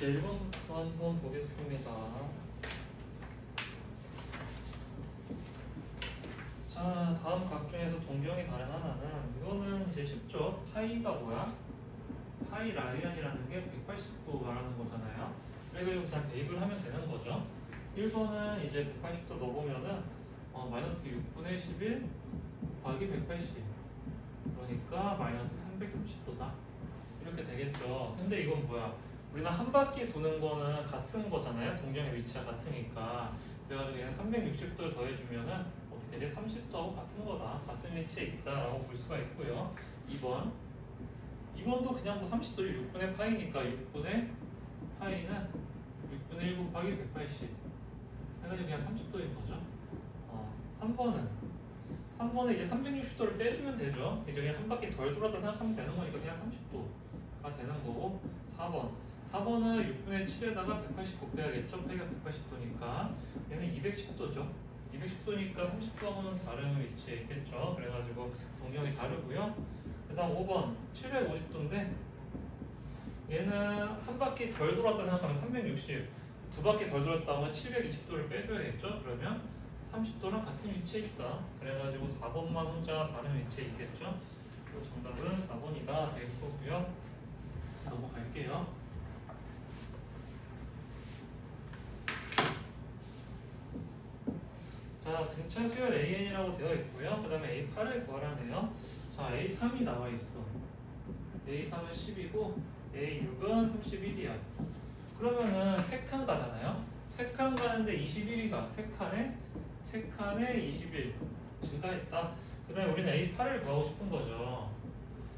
이제 1번부터 한번 보겠습니다. 자, 다음 각 중에서 동경이 다른 하나는 이거는 이제 쉽죠. 파이가 뭐야? 파이 라디안이라는 게 180도 말하는 거잖아요. 그리고 그냥 대입을 하면 되는 거죠. 1번은 이제 180도 넣어보면은 마이너스 6분의 11 곱하기 180 그러니까 마이너스 330도다 이렇게 되겠죠. 근데 이건 뭐야? 우리는 한 바퀴 도는 거는 같은 거잖아요. 동경의 위치가 같으니까. 그래가지고 얘는 360도를 더해주면은 어떻게 돼? 30도하고 같은 거다. 같은 위치에 있다라고 볼 수가 있고요. 2번도 그냥 뭐 30도를 6분의 파이니까 6분의 파이는 6분의 1 곱하기 180 해가지고 그냥 30도인 거죠. 3번은 이제 360도를 빼주면 되죠. 이제 그냥 한 바퀴 덜 돌았다 생각하면 되는 거니까 그냥 30도가 되는 거고. 4번은 6분의 7에다가 180 곱해야겠죠. 파이가 180도니까 얘는 210도죠. 210도니까 30도하고는 다른 위치에 있겠죠. 그래가지고 동경이 다르고요. 그 다음 5번 750도인데 얘는 한 바퀴 덜 돌았다 생각하면 360 두 바퀴 덜 돌았다 하면 720도를 빼줘야겠죠. 그러면 30도랑 같은 위치에 있다. 그래가지고 4번만 혼자 다른 위치에 있겠죠. 그리고 정답은 4번이다 될 거고요. 넘어갈게요. 자, 등차 수열 AN이라고 되어 있고요. 그 다음에 A8을 구하라네요. 자, A3이 나와 있어. A3은 10이고 A6은 31이야. 그러면은 3칸 가잖아요. 3칸 가는데 21이 가. 3칸에 21 증가했다. 그 다음에 우리는 A8을 구하고 싶은 거죠.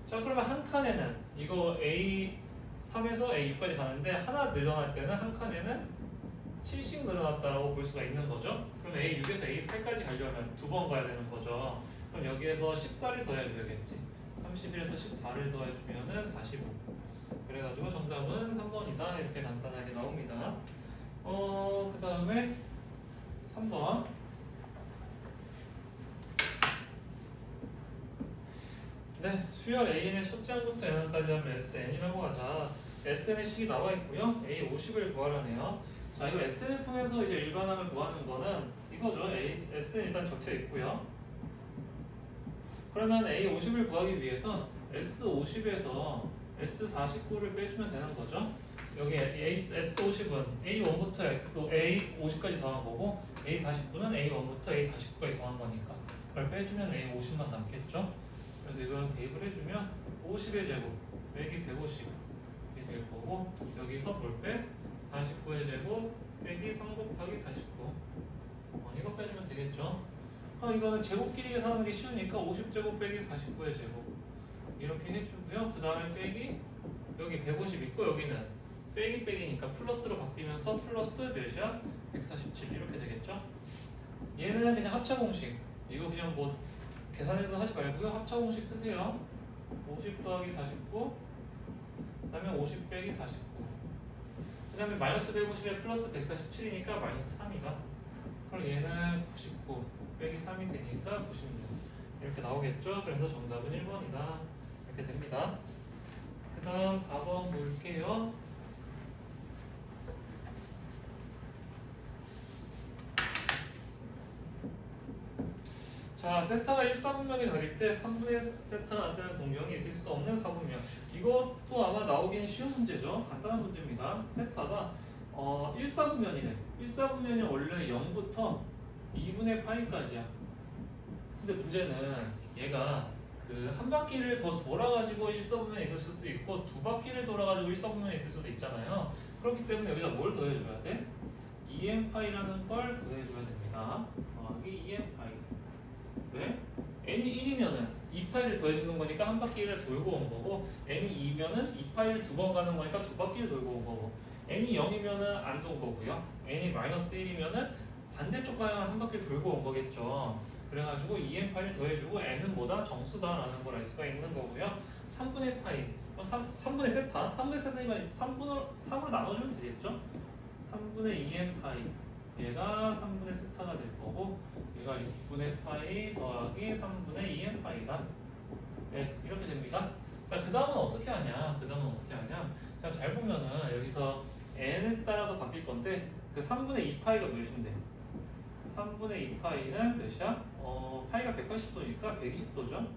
자, 그러면 한 칸에는 이거 A3에서 A6까지 가는데 하나 늘어날 때는 한 칸에는 7씩 늘어났다라고 볼 수가 있는 거죠. 그럼 A6에서 A8까지 가려면 두 번 가야 되는 거죠. 그럼 여기에서 14를 더해줘야겠지. 31에서 14를 더해주면은 45. 그래가지고 정답은 3번이다. 이렇게 간단하게 나옵니다. 그 다음에 3번. 네, 수열 AN의 첫째 항부터 n항까지 하면 SN이라고 하자. SN의 식이 나와 있고요. A50을 구하라네요. 자, 이거 SN을 통해서 이제 일반항을 구하는 거는 이거죠. SN 일단 적혀 있고요. 그러면 A50을 구하기 위해서 S50에서 S49를 빼주면 되는 거죠. 여기 S50은 A1부터 A50까지 더한 거고 A49는 A1부터 A49까지 더한 거니까 그걸 빼주면 A50만 남겠죠. 그래서 이걸 대입을 해주면 50의 제곱 빼기 150이 될 거고 여기서 뭘 빼? 49의 제곱 빼기 3 곱하기 49 이거 빼주면 되겠죠. 이거는 제곱끼리 계산하는 게 쉬우니까 50제곱 빼기 49의 제곱 이렇게 해주고요. 그 다음에 빼기 여기 150 있고 여기는 빼기 빼기니까 플러스로 바뀌면서 플러스 몇이야? 147 이렇게 되겠죠. 얘는 그냥 합차 공식 이거 그냥 뭐 계산해서 하지 말고요. 합차 공식 쓰세요. 50 더하기 49 그 다음에 50 빼기 49 그 다음에 마이너스 150에 플러스 147이니까 마이너스 3이다. 그럼 얘는 99 빼기 3이 되니까 96 이렇게 나오겠죠. 그래서 정답은 1번이다 이렇게 됩니다. 그 다음 4번 볼게요. 자, 세타가 1사분면이 가릴 때 3분의 세타가 나타나는 동경이 있을 수 없는 4분면. 이것도 아마 나오기는 쉬운 문제죠. 간단한 문제입니다. 세타가 1사분면이래. 1사분면이 원래 0부터 2분의 파이까지야. 근데 문제는 얘가 그 한 바퀴를 더 돌아가지고 1사분면에 있을 수도 있고 두 바퀴를 돌아가지고 1사분면에 있을 수도 있잖아요. 그렇기 때문에 여기다 뭘 더해줘야 돼? 2n파이라는 걸 더해줘야 됩니다. 더하기 2n파이. 왜? n이 1이면은 2파이를 더해주는 거니까 한 바퀴를 돌고 온 거고 n이 2면은 2파이를 두 번 가는 거니까 두 바퀴를 돌고 온 거고 n이 0이면은 안 돈 거고요. n이 마이너스 1이면은 반대쪽 방향을 한 바퀴 돌고 온 거겠죠. 그래가지고 2n파이를 더해주고 n은 뭐다? 정수다라는 걸 알 수가 있는 거고요. 3분의 파이 3분의 세타 3분의 세타니까 3으로 나눠주면 되겠죠. 3분의 2n파이 얘가 3분의 세타가 될 거고 얘가 6분의 파이 더하기 3분의 2n파이다. 네, 이렇게 됩니다. 자, 그 다음은 어떻게 하냐? 자, 잘 보면은 여기서 n에 따라서 바뀔 건데 그 3분의 2파이가 몇인데? 3분의 2파이는 몇이야? 파이가 180도니까 120도죠.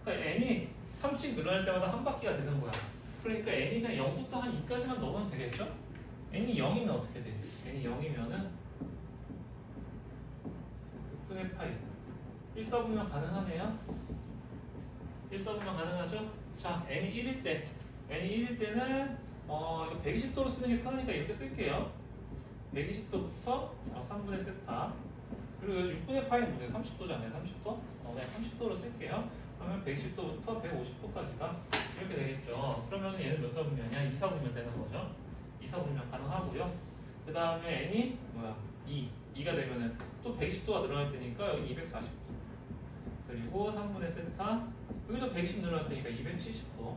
그러니까 n이 3씩 늘어날 때마다 한 바퀴가 되는 거야. 그러니까 n이 그냥 0부터 한 2까지만 넣으면 되겠죠? n이 0이면 어떻게 돼? n이 0이면은 6분의 파이 1사분면 가능하네요? 1사분면 가능하죠? 자, n이 1일 때 때는 이거 120도로 쓰는 게 편하니까 이렇게 쓸게요. 120도부터 3분의 세타 그리고 6분의 파이는 뭐냐? 30도잖아요. 30도? 그냥 30도로 쓸게요. 그러면 120도부터 150도까지다 이렇게 되겠죠. 그러면 얘는 몇 사분면이야? 2사분면 되는 거죠. 2사분면 가능하고요. 그 다음에 n이 뭐야? 2가 되면은 또 120도가 늘어날 테니까 여기 240도 그리고 3분의 세타 여기도 120 늘어날 테니까 270도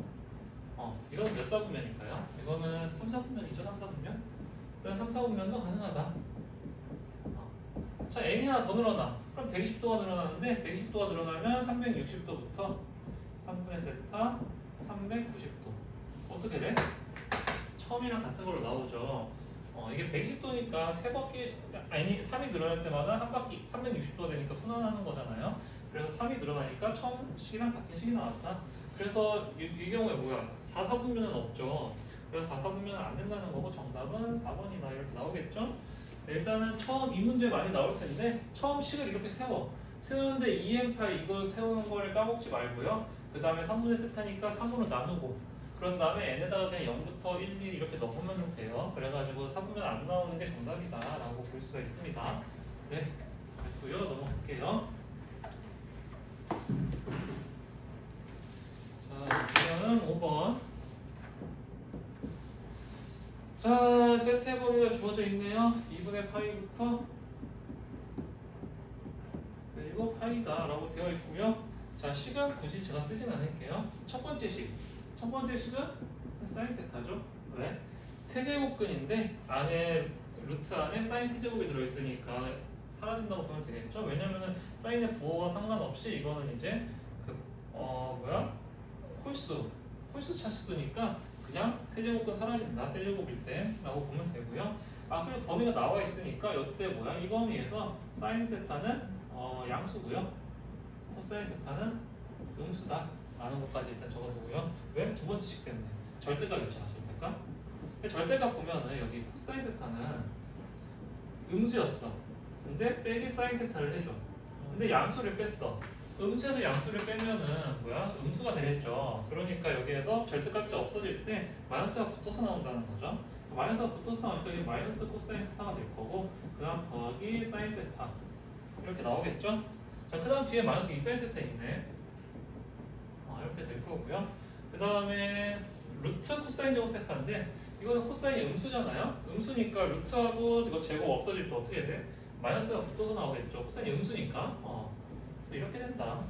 이건 몇 사분면일까요? 이거는 3, 4분면이죠. 3, 4분면? 그래서 3, 4분면도 가능하다. 자, n이 하나 더 늘어나. 그럼 120도가 늘어나는데 120도가 늘어나면 360도부터 3분의 세타 390도 어떻게 돼? 처음이랑 같은 걸로 나오죠. 이게 120도니까 세 바퀴 n이 3이 늘어날 때마다 한 바퀴 360도가 되니까 순환하는 거잖아요. 그래서 3이 늘어나니까 처음 식이랑 같은 식이 나왔다. 그래서 이 경우에 뭐야? 4, 4분면은 없죠. 그래서 4, 4분면은 안 된다는 거고 정답은 4번이다 이렇게 나오겠죠? 네, 일단은 처음 이 문제 많이 나올 텐데 처음 식을 이렇게 세우는데 2n파이 이거 세우는 거를 까먹지 말고요. 그 다음에 3분의 세타니까 3으로 나누고 그런 다음에 n에다가 그냥 0부터 1, 2 이렇게 넣으면 돼요. 그래가지고 4분면 안 나오는 게 정답이다 라고 볼 수가 있습니다. 네, 됐고요. 넘어갈게요. 자, 이거는 5번. 자, 세트의 범위가 주어져 있네요. 2분의 파이부터 그리고 파이다 라고 되어 있고요. 자, 식은 굳이 제가 쓰진 않을게요. 첫 번째 식은 사인 세타죠. 왜? 세제곱근인데 루트 안에 사인 세제곱이 들어있으니까 사라진다고 보면 되겠죠. 왜냐면은 사인의 부호와 상관없이 이거는 이제 홀수 차수니까 그냥 세제곱근 사라진다. 세제곱일 때 라고 보면 되고요. 그리고 범위가 나와 있으니까 이때 뭐야? 이 범위에서 사인 세타는 양수고요. 코사인 세타는 음수다 라는 것까지 일단 적어두고요. 왜? 두 번째 식 때문에 절대값 있잖아. 절대값 보면은 여기 코사인 세타는 음수였어. 근데 빼기 사인 세타를 해줘. 근데 양수를 뺐어. 음수에서 양수를 빼면은 뭐야? 음수가 되겠죠. 그러니까 여기에서 절대값이 없어질 때 마이너스가 붙어서 나온다는 거죠. 마이너스가 붙어서 나오니까 이게 마이너스 코사인 세타가 될 거고 그 다음 더하기 사인 세타 이렇게 나오겠죠? 자, 그 다음 뒤에 마이너스 2사인 세타 있네. 이렇게 될 거고요. 그 다음에 루트 코사인 제곱 세타인데 이거는 코사인이 음수잖아요. 음수니까 루트하고 이거 제곱 없어질 때 어떻게 돼? 마이너스가 붙어서 나오겠죠. 코사인이 음수니까. 이렇게 된다.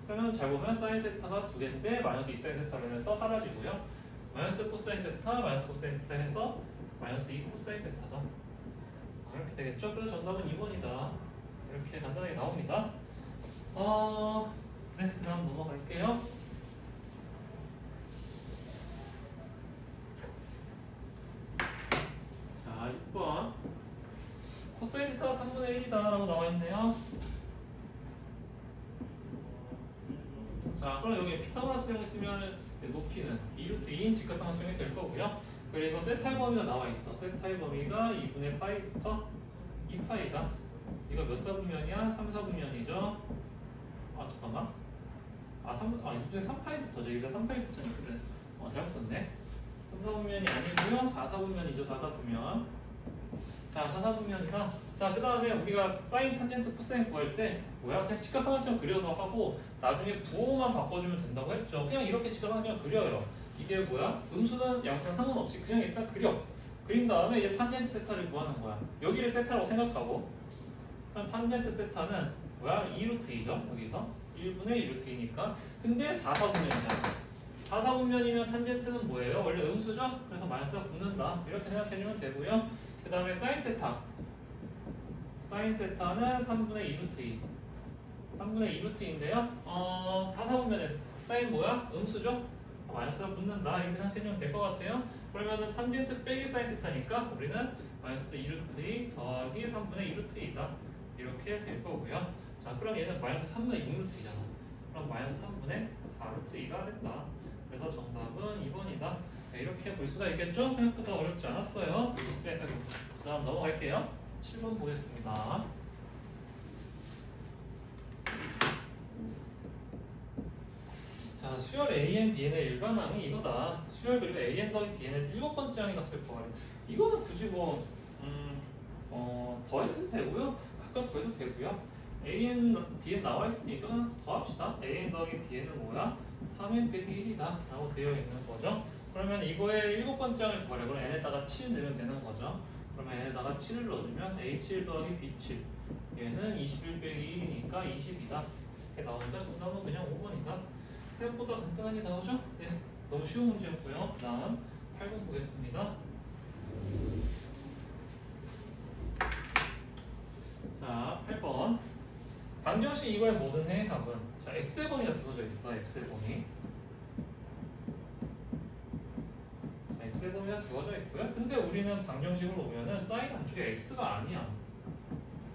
그러면 잘 보면 사인 세타가 두 개인데 마이너스 2사인 세타로 해서 사라지고요. 마이너스 코사인 세타, 마이너스 코사인 세타 해서 마이너스 2 코사인 세타다. 이렇게 되겠죠? 그래서 정답은 2번이다. 이렇게 간단하게 나옵니다. 네, 그럼 넘어갈게요. 자, 6번. 코사인 세타가 3분의 1이다 라고 나와 있네요. 자, 그럼 여기 피타고라스형 있으면 높이는 2루트 2인 직각삼각형이 될 거고요. 그리고 세타의 범위가 나와 있어. 세타의 범위가 2분의 파이부터 2파이다. 이거 몇 사분면이야? 3, 4분면이죠. 잠깐만. 2분의 3파이부터죠. 이거 3파이부터니까 잘못 썼네. 3, 4분면이 아니고요. 4, 4분면이죠. 4, 4분면. 자, 4, 4분면이다. 자, 그 다음에 우리가 사인, 탄젠트, 코사인 구할 때 뭐야? 그냥 직각삼각형 그려서 하고 나중에 부호만 바꿔주면 된다고 했죠. 그냥 이렇게 직각삼각형 그려요. 이게 뭐야? 음수는 양수는 상관없이 그냥 일단 그려. 그린 다음에 이제 탄젠트 세타를 구하는 거야. 여기를 세타라고 생각하고 그럼 탄젠트 세타는 뭐야? 2루트 2죠. 여기서 1분의 2루트 2니까 근데 4, 4분면이잖아. 4, 4분면이면 탄젠트는 뭐예요? 원래 음수죠? 그래서 마이너스가 붙는다. 이렇게 생각해주면 되고요. 그 다음에 사인 세타. 사인 세타는 3분의 2루트 2. 3분의 2루트인데요. 4, 4분면에서 사인 뭐야? 음수죠? 마이너스가 붙는다. 이렇게 생각해주면 될 것 같아요. 그러면은 탄젠트 빼기 사인 세타니까 우리는 마이너스 2루트 2 더하기 3분의 2루트 2다. 이렇게 될 거고요. 자, 그럼 얘는 마이너스 3분의 6루트 2잖아. 그럼 마이너스 3분의 4루트 2가 된다. 그래서 정답은 2번이다. 네, 이렇게 볼 수가 있겠죠? 생각보다 어렵지 않았어요. 네, 그 다음 넘어갈게요. 7번 보겠습니다. 자, 수열 AN, BN의 일반항이 이거다. 수열 그리고 AN 더하기 BN의 7번째 항의 값을 구하래. 이거는 굳이 뭐 더해도 되고요. 각각 구해도 되고요. AN, BN 나와 있으니까 더 합시다. AN 더하기 BN은 뭐야? 3n 빼기 1이다 라고 되어 있는 거죠. 그러면 이거의 7번째 항을 구하래. 그럼 n에다가 7 넣으면 되는 거죠. 그러면 n에다가 7을 넣어주면 A7 더하기 B7 얘는 21 빼기 1이니까 20이다. 이렇게 나오니까 정답은 그냥 5번이다. 생각보다 간단하게 나오죠? 네, 너무 쉬운 문제였고요. 그 다음 8번 보겠습니다. 자, 8번. 방정식 이거에 뭐든 해, 답은. 자, x의 범위가 주어져 있어, x의 범위. 자, x의 범위가 주어져 있고요. 근데 우리는 방정식으로 보면은 사인 안쪽에 x가 아니야.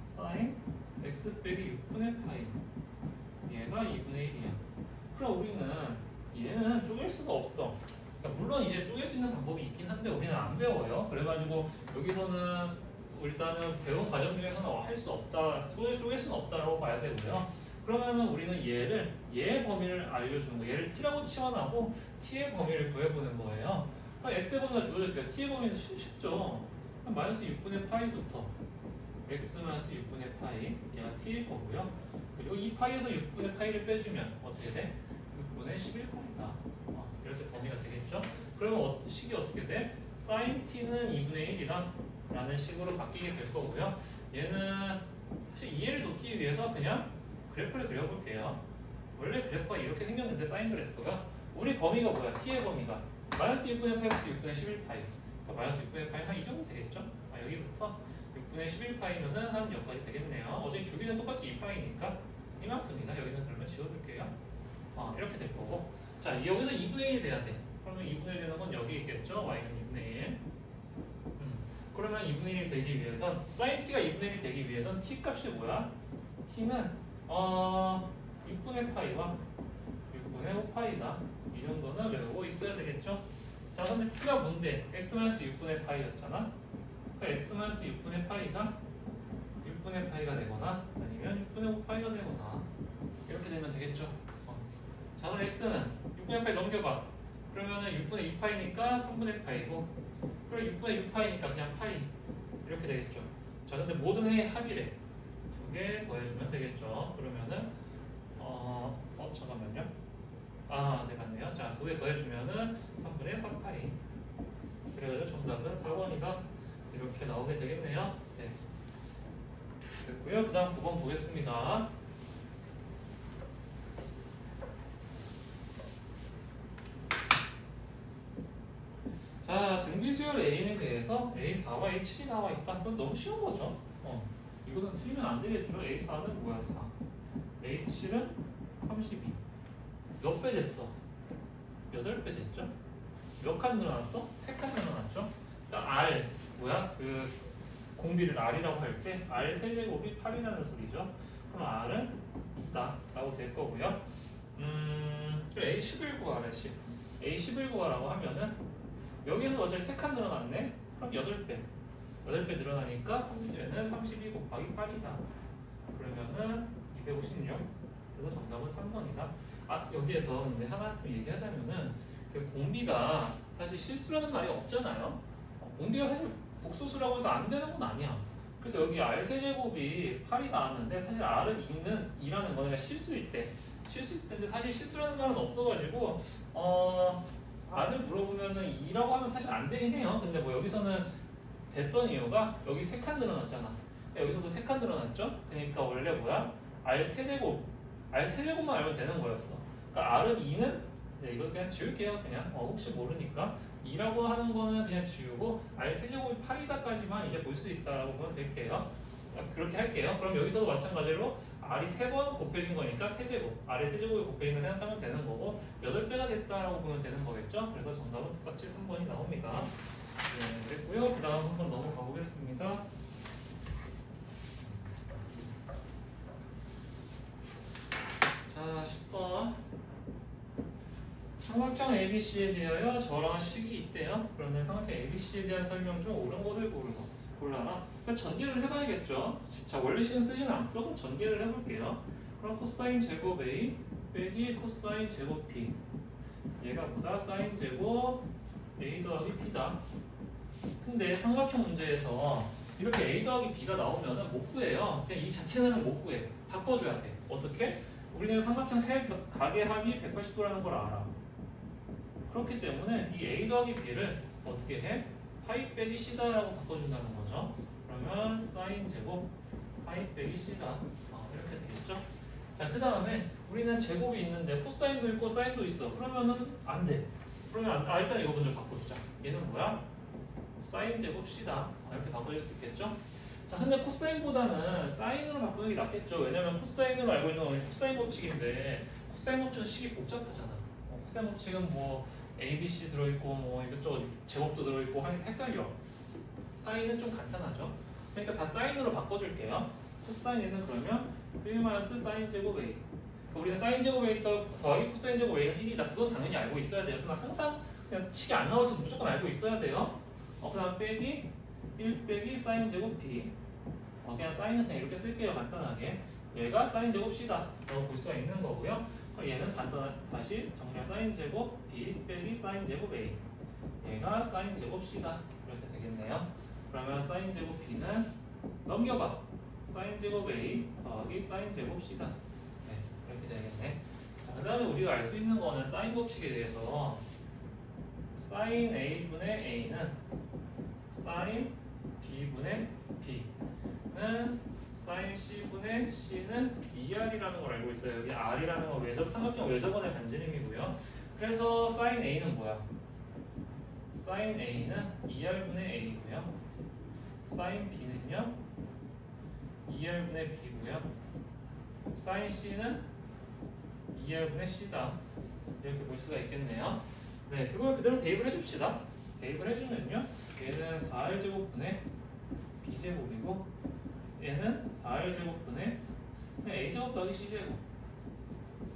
사인 x 빼기 6분의 파이. 얘가 2분의 1이야. 그럼 우리는 얘는 쪼갤 수가 없어. 그러니까 물론 이제 쪼갤 수 있는 방법이 있긴 한데 우리는 안 배워요. 그래가지고 여기서는 일단은 배운 과정 중에서는 할 수 없다, 쪼갤 수는 없다라고 봐야 되고요. 그러면은 우리는 얘의 범위를 알려주는 거. 얘를 t라고 치환하고 t의 범위를 구해보는 거예요. 그러니까 x의 범위가 주어져 있으니까 t의 범위는 쉽죠. 마이너스 6분의 파이부터 x 마이너스 6분의 파이 얘가 t일 거고요. 그리고 이 파이에서 6분의 파이를 빼주면 어떻게 돼? 6분의 11파이다. 이렇게 범위가 되겠죠? 그러면 식이 어떻게 돼? sin t는 2분의 1이다 라는 식으로 바뀌게 될 거고요. 얘는 사실 이해를 돕기 위해서 그냥 그래프를 그려볼게요. 원래 그래프가 이렇게 생겼는데 사인 그래프가 우리 범위가 뭐야? t의 범위가 마이너스 6분의 파이부터 6분의 11파이. 그러니까 마이너스 6분의 파이 한 이 정도 되겠죠? 여기부터 6분의 11파이면은 한 여기까지 되겠네요. 어차피 주기는 똑같이 2파이니까 이만큼이다. 여기는 그러면 지워줄게요. 이렇게 될 거고. 자, 여기서 2분의 1이 돼야 돼. 그러면 2분의 1 되는 건 여기 있겠죠? y는 2분의 1. 그러면 2분의 1이 되기 위해선 sin t가 2분의 1이 되기 위해선 t 값이 뭐야? t는 6분의 파이와 6분의 5파이다. 이 정도는 외우고 있어야 되겠죠? 자, 근데 t가 뭔데? x-6분의 파이였잖아? 그러니까 x-6분의 파이가 6분의 파이가 되거나 아니면 6분의 5파이가 되거나 이렇게 되면 되겠죠? 자, 그럼 x는 6분의 파이 넘겨봐. 그러면은 6분의 2파이니까 3분의 파이고 그리고 6분의 6파이니까 그냥 파이 이렇게 되겠죠. 자, 근데 모든 해의 합이래. 2개 더해주면 되겠죠. 그러면은 잠깐만요. 네, 맞네요. 자, 2개 더해주면은 3분의 4파이. 그래서 정답은 4번이다. 이렇게 나오게 되겠네요. 네. 됐고요. 그 다음 9번 보겠습니다. 자, 등비수열 A에 대해서 A4와 A7이 나와 있다. 그건 너무 쉬운 거죠. 이거는 틀리면 안 되겠죠. A4는 뭐야? 4. A7은 32. 몇 배 됐어? 8배 됐죠? 몇 칸 늘어났어? 3칸 늘어났죠? 그러니까 R, 뭐야? 그 공비를 R이라고 할 때 R 세제곱이 8이라는 소리죠. 그럼 R은 2다 라고 될 거고요. A11 구하래. A11 구하라고 하면은 여기에서 어차피 3칸 늘어났네? 그럼 8배. 8배 늘어나니까 얘는 32 곱하기 8이다. 그러면은 256. 그래서 정답은 3번이다. 여기에서 근데 하나 좀 얘기하자면은 그 공비가 사실 실수라는 말이 없잖아요. 공비가 사실 복소수라고 해서 안 되는 건 아니야. 그래서 여기 R 세제곱이 8이 나왔는데 사실 R은 2라는 거는 실수일 때인데 사실 실수라는 말은 없어가지고 R을 물어보면은 2라고 하면 사실 안 되긴 해요. 근데 뭐 여기서는 됐던 이유가 여기 3칸 늘어났잖아. 여기서도 3칸 늘어났죠? 그러니까 원래 뭐야? R 세제곱만 알면 되는 거였어. 그러니까 R은 2는 이거 그냥 지울게요. 그냥 혹시 모르니까 2라고 하는 거는 그냥 지우고 R 세제곱이 8이다까지만 이제 볼 수 있다라고 보면 될게요. 그렇게 할게요. 그럼 여기서도 마찬가지로 R이 3번 곱해진 거니까 세제곱, R의 세제곱이 곱해진 거 생각하면 되는 거고 8배가 됐다라고 보면 되는 거겠죠? 그래서 정답은 똑같이 3번이 나옵니다. 네, 됐고요. 그 다음 한번 넘어가 보겠습니다. 자, 10번. 삼각형 ABC에 대하여 저러한 식이 있대요. 그러면 삼각형 ABC에 대한 설명 중 옳은 것을 골라라. 그러니까 전개를 해봐야겠죠. 자, 원래 식은 쓰지는 않고요. 그럼 전개를 해볼게요. 그럼 코사인 제곱 A 빼기 코사인 제곱 B. 얘가 뭐다? 사인 제곱 A 더하기 B다. 근데 삼각형 문제에서 이렇게 A 더하기 B가 나오면은 못 구해요. 그냥 이 자체는 못 구해. 바꿔줘야 돼. 어떻게? 우리는 삼각형 세 각의 합이 180도라는 걸 알아. 그렇기 때문에 이 A 더하기 B를 어떻게 해? 파이 빼기 C다라고 바꿔준다는 거죠. 그러면 사인 제곱 파이 빼기 C다. 이렇게 되겠죠? 자, 그 다음에 우리는 제곱이 있는데 코사인도 있고 사인도 있어. 그러면은 안 돼. 그러면 일단 이거 먼저 바꿔주자. 얘는 뭐야? 사인 제곱 C다. 이렇게 바꿔줄 수 있겠죠? 자, 근데 코사인보다는 사인으로 바꾸는 게 낫겠죠. 왜냐면 코사인으로 알고 있는 건 코사인 법칙인데 코사인 법칙은 식이 복잡하잖아. 코사인 법칙은 뭐 A, B, C 들어있고 뭐 이것저것 제곱도 들어있고 하니까 헷갈려. 사인은 좀 간단하죠. 그러니까 다 사인으로 바꿔줄게요. 코사인에는 그러면 1 사인 제곱 A. 그러니까 우리가 사인 제곱 A 더하기 코사인 제곱 A는 1이다. 그건 당연히 알고 있어야 돼요. 그러나 항상 그냥 식이 안 나와서 무조건 알고 있어야 돼요. 그 다음 빼기 1 빼기 사인 제곱 B. 그냥 사인은 그냥 이렇게 쓸게요. 간단하게. 얘가 사인 제곱 C다 라고 볼 수가 있는 거고요. 얘는 다시 정리할 사인 제곱 B 빼기 사인 제곱 A. 얘가 사인 제곱 C다. 이렇게 되겠네요. 그러면 사인 제곱 B는 넘겨봐. 사인 제곱 A 더하기 사인 제곱 C다. 네, 이렇게 되겠네. 자, 그 다음에 우리가 알 수 있는 거는 사인 법칙에 대해서 사인 A분의 A는 사인 B분의 B는 사인 C분의 C는 2R이라는 걸 알고 있어요. 여기 R이라는 건 삼각형 외접원의 반지름이고요. 그래서 사인 A는 뭐야? 사인 A는 2R분의 A고요. 사인 B는요? 2R분의 B고요. 사인 C는 2R분의 C다. 이렇게 볼 수가 있겠네요. 네, 그걸 그대로 대입을 해줍시다. 대입을 해주면요. 얘는 4R제곱분의 B제곱이고 얘는 4R제곱분의 A제곱 더하기 C제곱.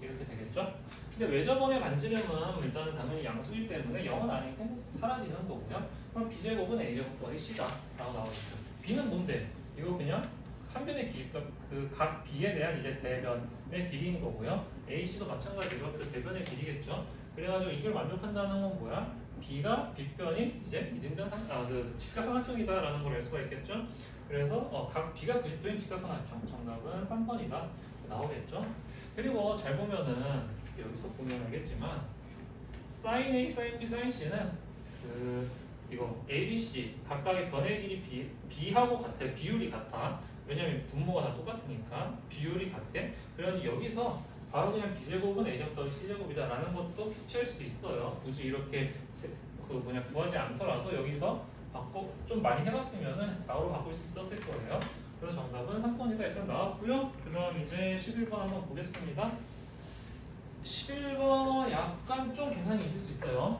이렇게 되겠죠? 근데 외접원의 반지름은 일단은 당연히 양수이기 때문에 0은 아니니까 사라지는 거고요. 그럼 B제곱은 A제곱 더하기 C다 라고 나오겠죠. B는 뭔데? 이거 그냥 한 변의 기, 그 각 B에 대한 이제 대변의 길이인 거고요. AC도 마찬가지로 그 대변의 길이겠죠. 그래가지고 이걸 만족한다는 건 뭐야? B가 B변이 이제 이등변 그 직각삼각형이다라는 걸 알 수가 있겠죠. 그래서 각 B가 90도인 직각삼각형 정답은 3번이다 나오겠죠. 그리고 잘 보면은 여기서 보면 알겠지만 sin A, sin B, sin C는 이거 A, B, C 각각의 변의 길이 B하고 같아. 비율이 같아. 왜냐면 분모가 다 똑같으니까 비율이 같아. 그래서 여기서 바로 그냥 B제곱은 A제곱 더하기 C제곱이다 라는 것도 캐치할 수도 있어요. 굳이 이렇게 구하지 않더라도 여기서 좀 많이 해봤으면은 바로 바꿀 수 있었을 거예요. 그래서 정답은 3번이다 일단 나왔고요. 그 다음 이제 11번 한번 보겠습니다. 11번 약간 좀 계산이 있을 수 있어요.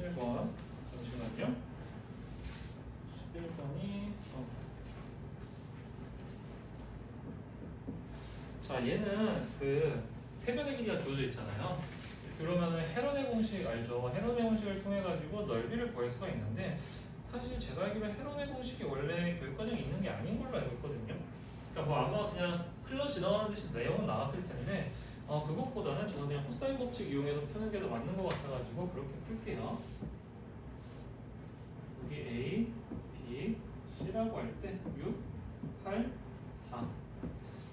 11번 잠시만요. 11번이 자, 얘는 세변의 길이가 주어져 있잖아요. 그러면은 헤론의 공식 알죠? 헤론의 공식을 통해 가지고 넓이를 구할 수가 있는데 사실 제가 알기로 헤론의 공식이 원래 교육과정에 있는 게 아닌 걸로 알고 있거든요. 그러니까 뭐 아마 그냥 흘러 지나가는 듯이 내용은 나왔을 텐데 그것보다는 저는 그냥 코사인 법칙 이용해서 푸는 게 더 맞는 것 같아가지고 그렇게 풀게요. 여기 A, B, C라고 할 때 6, 8, 4.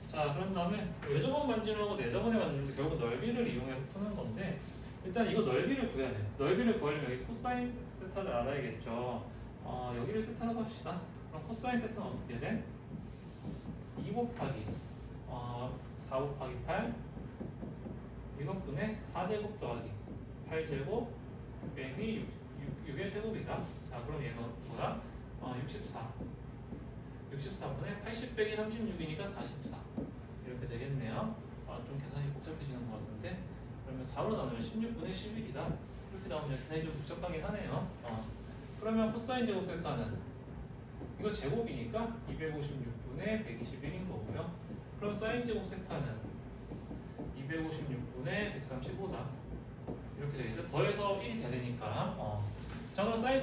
자, 그런 다음에 외접원 반지름하고 내접원의 반지름도 결국 넓이를 이용해서 푸는 건데 일단 이거 넓이를 구해야 돼. 넓이를 구하려면 여기 코사인 세타를 알아야겠죠. 여기를 세타라고 합시다. 그럼 코사인 세타는 어떻게 돼? 2 곱하기 4 곱하기 8 이것분의 4제곱 더하기 8제곱 빼기 6의 제곱이다. 자, 그럼 얘는 뭐야? 64. 64분의 80 빼기 36이니까 44. 이렇게 되겠네요. 좀 계산이 복잡해지는 것 같은데, 그러면 4로 나누면 16분의 11이다. 이렇게 나오면 계산이 좀 복잡하긴 하네요. 그러면 코사인 제곱 세타는 이거 제곱이니까 256분의 121인 거고요. 그럼 사인 제곱 세타는 256분의 135다. 이렇게 되겠죠. 더해서 1이 되니까. 자, 그럼 사인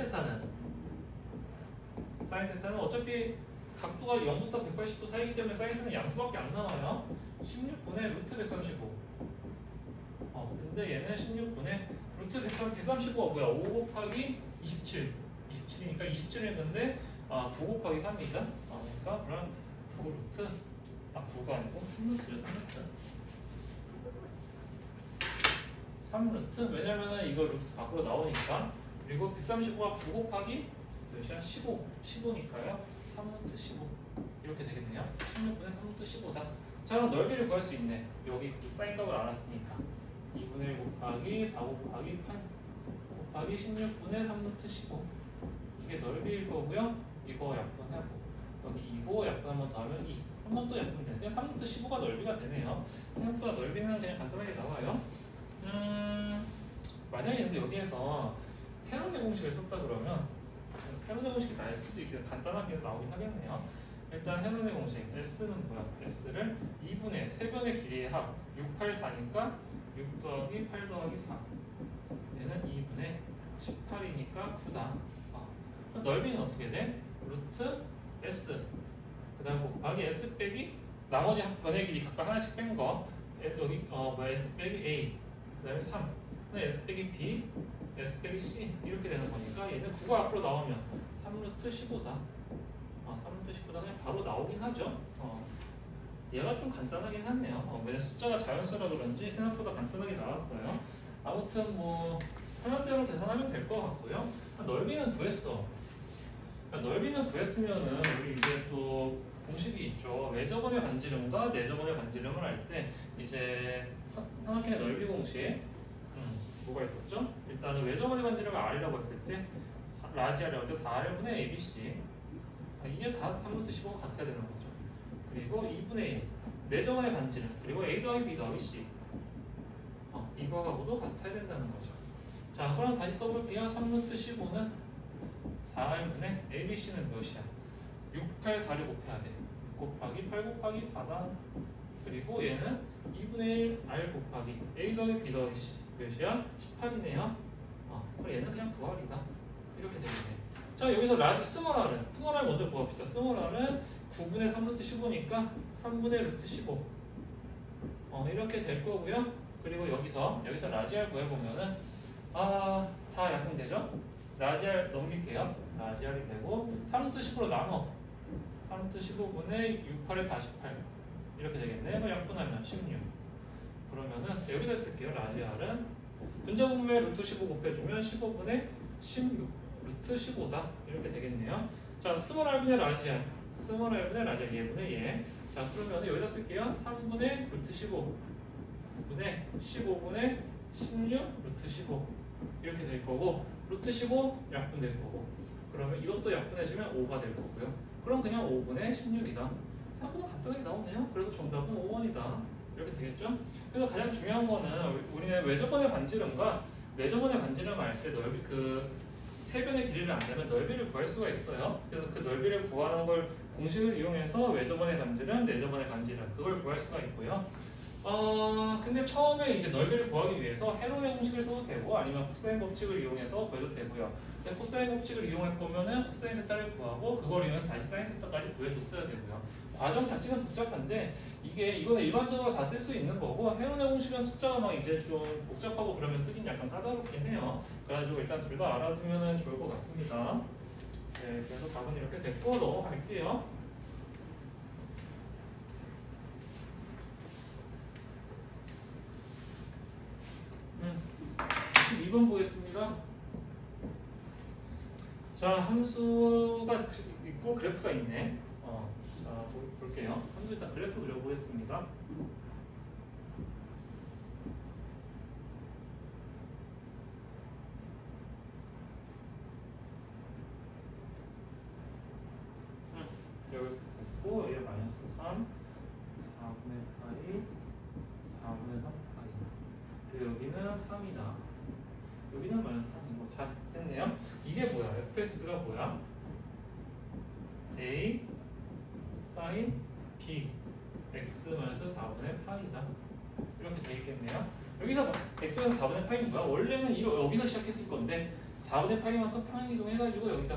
세타는 어차피 각도가 0부터 180도 사이기 때문에 사인 세타는 양수밖에 안 나와요. 16분의 루트 135. 근데 얘는 16분의 루트 135가 뭐야? 5 곱하기 27. 27이니까 27을 했는데 9 곱하기 3이다. 그러니까 그럼 9루트 9가 아니고 3루트죠. 3루트. 왜냐면은 이거 루트 밖으로 나오니까. 그리고 135가 9 곱하기 몇이야? 15니까요. 3루트 15 이렇게 되겠네요. 16분의 3루트 15다. 자, 그럼 넓이를 구할 수 있네. 여기 사인 값을 알았으니까 2분의 1 곱하기 4 곱하기 8 곱하기 16분의 3루트 15. 이게 넓이일 거고요. 이거 약분하고 여기 2고 약분 한 번 더 하면 2. 한 번 또 약분되네. 그냥 3루트 15가 넓이가 되네요. 생각보다 넓이는 그냥 간단하게 나와요. 만약에 근데 여기에서 헤론의 공식을 썼다 그러면 헤론의 공식이 나을 수도 있게 간단하게 나오긴 하겠네요. 일단 헤론의 공식 S는 뭐야? S를 2분의 세변의 길이의 합 6, 8, 4니까 6 더하기 8 더하기 4. 얘는 2분의 18이니까 9다. 넓이는 어떻게 돼? 루트 S 그 다음 곱하기 S 빼기 나머지 변의 길이 각각 하나씩 뺀 거 여기 S 빼기 A 그 다음에 3 S 빼기 B S 빼기 C 이렇게 되는 거니까 얘는 9가 앞으로 나오면 3루트 15다. 3루트 15다 그냥 바로 나오긴 하죠. 얘가 좀 간단하긴 하네요. 왜냐면 숫자가 자연수라 그런지 생각보다 간단하게 나왔어요. 아무튼 뭐 편한대로 계산하면 될 것 같고요. 넓이는 구했어. 넓이는 구했으면은 우리 이제 또 공식이 있죠. 외접원의 반지름과 내접원의 반지름을 할 때 이제 삼각형의 넓이 공식 뭐가 있었죠? 일단은 외접원의 반지름을 R이라고 했을 때 라지 R이라고 했을 때 4R분의 ABC 이게 다 3루트 15가 같아야 되는 거죠. 그리고 2분의 1 내접원의 반지름 그리고 A 더하기 B 더하기 C 이거하고도 같아야 된다는 거죠. 자, 그럼 다시 써볼게요. 3루트 15는 4R분의 ABC는 몇이야? 6, 8, 4를 곱해야 돼. 6 곱하기 8 곱하기 4다. 그리고 얘는 2분의 1 R 곱하기 A 더하기 B 더하기 C 몇이야? 18이네요. 그럼 얘는 그냥 9R이다. 이렇게 되겠네. 자, 여기서 스몰 R 먼저 구합시다. 스몰 R은 9분의 3루트 15니까 3분의 루트 15 이렇게 될 거고요. 그리고 여기서 라지 R 구해보면은 4 약분되죠? 라지 R 넘길게요. 라지 R이 되고 3루트 15로 나눠 3루트 15분의 6, 8에 48 이렇게 되겠네. 그럼 약분하면 16 그러면은 여기다 쓸게요. 라지 R은 분자분모에 루트 15 곱해주면 15분의 16 루트 15다 이렇게 되겠네요. 자, 스몰 R분의 라지 R 스몰 R분의 라지 R 얘분의 얘. 자, 그러면 여기다 쓸게요. 3분의 루트 15 분의 15분의 16 루트 15 이렇게 될 거고 루트 15 약분될 거고 그러면 이것도 약분해주면 5가 될 거고요. 그럼 그냥 5분의 16이다. 생각보다 간단하게 나오네요. 그래도 정답은 5번이다. 이렇게 되겠죠? 그래서 가장 중요한 거는 우리는 외접원의 반지름과 내접원의 반지름 알 때 넓이 세변의 길이를 안 내면 넓이를 구할 수가 있어요. 그래서 그 넓이를 구하는 걸 공식을 이용해서 외접원의 반지름, 내접원의 반지름 그걸 구할 수가 있고요. 근데 처음에 이제 넓이를 구하기 위해서 헤론의 공식을 써도 되고 아니면 코사인 법칙을 이용해서 구해도 되고요. 근데 코사인 법칙을 이용할 거면은 코사인 세타를 구하고 그걸 이용해서 다시 사인 세타까지 구해줬어야 되고요. 과정 자체는 복잡한데 이거는 일반적으로 다 쓸 수 있는 거고 헤론의 공식은 숫자가 막 이제 좀 복잡하고 그러면 쓰긴 약간 까다롭긴 해요. 그래가지고 일단 둘 다 알아두면 좋을 것 같습니다. 네, 그래서 답은 이렇게 됐고 넘어갈게요. 2번 보겠습니다. 자, 함수가 있고 그래프가 있네. 자, 볼게요. 함수 일단 그래프 그려보겠습니다. 3, 4분의 파이, 4분의 3 파이. 그리고 여기는 3이다. 여기는 마이너스 3이고. 자, 됐네요. 이게 뭐야? fx가 뭐야? a sin b x 마이너스 4분의 파이다. 이렇게 돼 있겠네요. 여기서 x는 4분의 파이는 뭐야? 원래는 여기서 시작했을 건데 4분의 파이만큼 평행 이동해가지고 여기가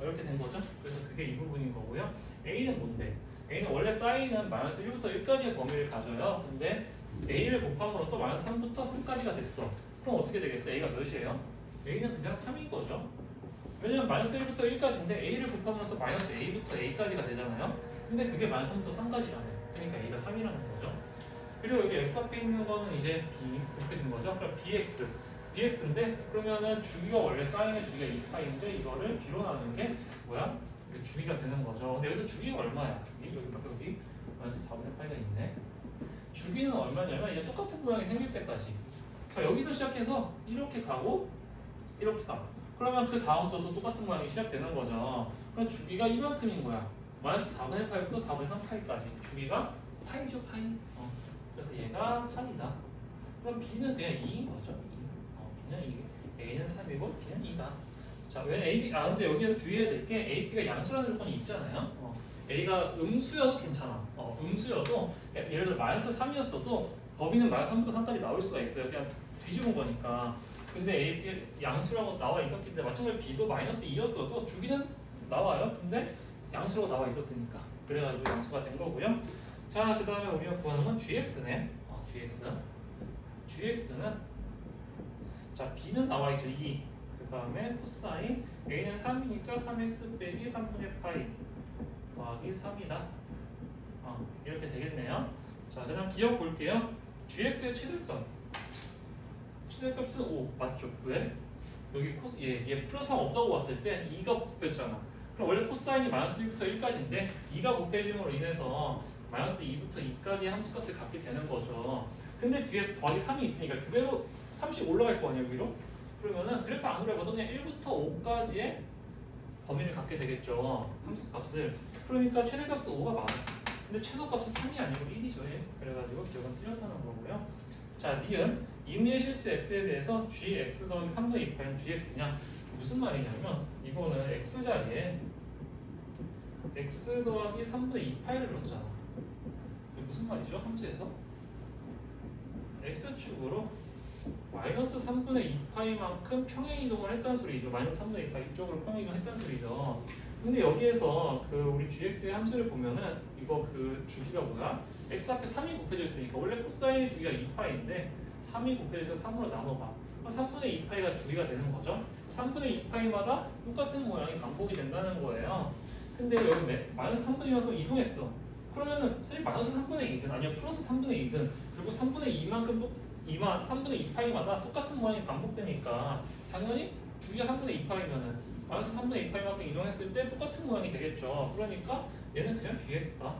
이렇게 된 거죠. 그래서 그게 이 부분인 거고요. a는 뭔데? a는 원래 사인은 마이너스 1부터 1까지의 범위를 가져요. 근데 a를 곱함으로써 마이너스 3부터 3까지가 됐어. 그럼 어떻게 되겠어? a가 몇이에요? a는 그냥 3인 거죠. 왜냐면 마이너스 1부터 1까지인데 a를 곱함으로써 마이너스 a부터 a까지가 되잖아요. 근데 그게 마이너스 3부터 3까지잖아요. 그러니까 a가 3이라는 거죠. 그리고 여기 x 앞에 있는 거는 이제 b 곱해진 거죠. 그럼 bx인데 그러면은 주기가 원래 사인의 주기가 2파인데 이거를 b로 나누는 게 뭐야? 주기가 되는 거죠. 근데 여기서 주기가 얼마야? 주기 여기 마이너스 4분의 8가 있네. 주기는 얼마냐면 이제 똑같은 모양이 생길 때까지. 자, 여기서 시작해서 이렇게 가고 이렇게 가. 그러면 그 다음부터도 똑같은 모양이 시작되는 거죠. 그럼 주기가 이만큼인 거야. 마이너스 4분의 8부터 4분의 3파이까지. 주기가 파이죠, 파이. 그래서 얘가 파이다. 그럼 b는 그냥 2인 거죠. 2. b는 2. a는 3이고 b는 2다. 자, 왜 a, b, 근데 여기서 주의해야 될 게 a, b가 양수라는 조건이 있잖아요. a가 음수여도 괜찮아. 음수여도 예를 들어 마이너스 3이었어도 범위는 마이너스 3부터 3까지 나올 수가 있어요. 그냥 뒤집은 거니까. 근데 a, b 양수라고 나와 있었기 때문에 마찬가지로 b도 마이너스 2였어도 주기는 나와요. 근데 양수라고 나와 있었으니까. 그래가지고 양수가 된 거고요. 자, 그 다음에 우리가 구하는 건 gx네. gx는 자, b는 나와 있죠. 2. 그 다음에 코사인 a는 3이니까 3x 빼기 3분의 파이 더하기 3이다. 이렇게 되겠네요. 자, 그 다음 기억 볼게요. gx의 최대값은 5 맞죠? 왜? 여기 얘 플러스 3 없다고 봤을 때 2가 곱했잖아. 그럼 원래 코사인이 마이너스 1부터 1까지인데 2가 곱해짐으로 인해서 마이너스 2부터 2까지의 함수값을 갖게 되는 거죠. 근데 뒤에 더하기 3이 있으니까 그대로 3씩 올라갈 거 아니에요, 위로? 그러면은 그래프 안 그려봐도 그냥 1부터 5까지의 범위를 갖게 되겠죠. 함수값을. 그러니까 최대값은 5가 맞아. 근데 최소값은 3이 아니고 1이죠. 그래가지고 기억은 틀렸다는 거고요. 자, 니은 임의의 실수 x에 대해서 gx 더하기 3분의 2파인 gx냐 무슨 말이냐면 이거는 x자리에 x 더하기 3분의 2파이를 넣었잖아. 이게 무슨 말이죠? 함수에서 x축으로 마이너스 3분의 2파이만큼 평행 이동을 했다는 소리죠. 마이너스 3분의 2파이 이쪽으로 평행 이동을 했다는 소리죠. 근데 여기에서 그 우리 gx의 함수를 보면은 이거 그 주기가 뭐야? x 앞에 3이 곱해져 있으니까 원래 코사인의 주기가 2파이인데 3이 곱해져서 3으로 나눠봐. 3분의 2파이가 주기가 되는 거죠. 3분의 2파이마다 똑같은 모양이 반복이 된다는 거예요. 근데 여기 마이너스 3분의 2만큼 이동했어. 그러면은 사실 마이너스 3분의 2든 아니면 플러스 3분의 2든 그리고 3분의 2만큼 또 3분의 2파이마다 똑같은 모양이 반복되니까 당연히 주기가 3분의 2파이면은 마이너스 3분의 2파이만큼 이동했을 때 똑같은 모양이 되겠죠. 그러니까 얘는 그냥 gx다.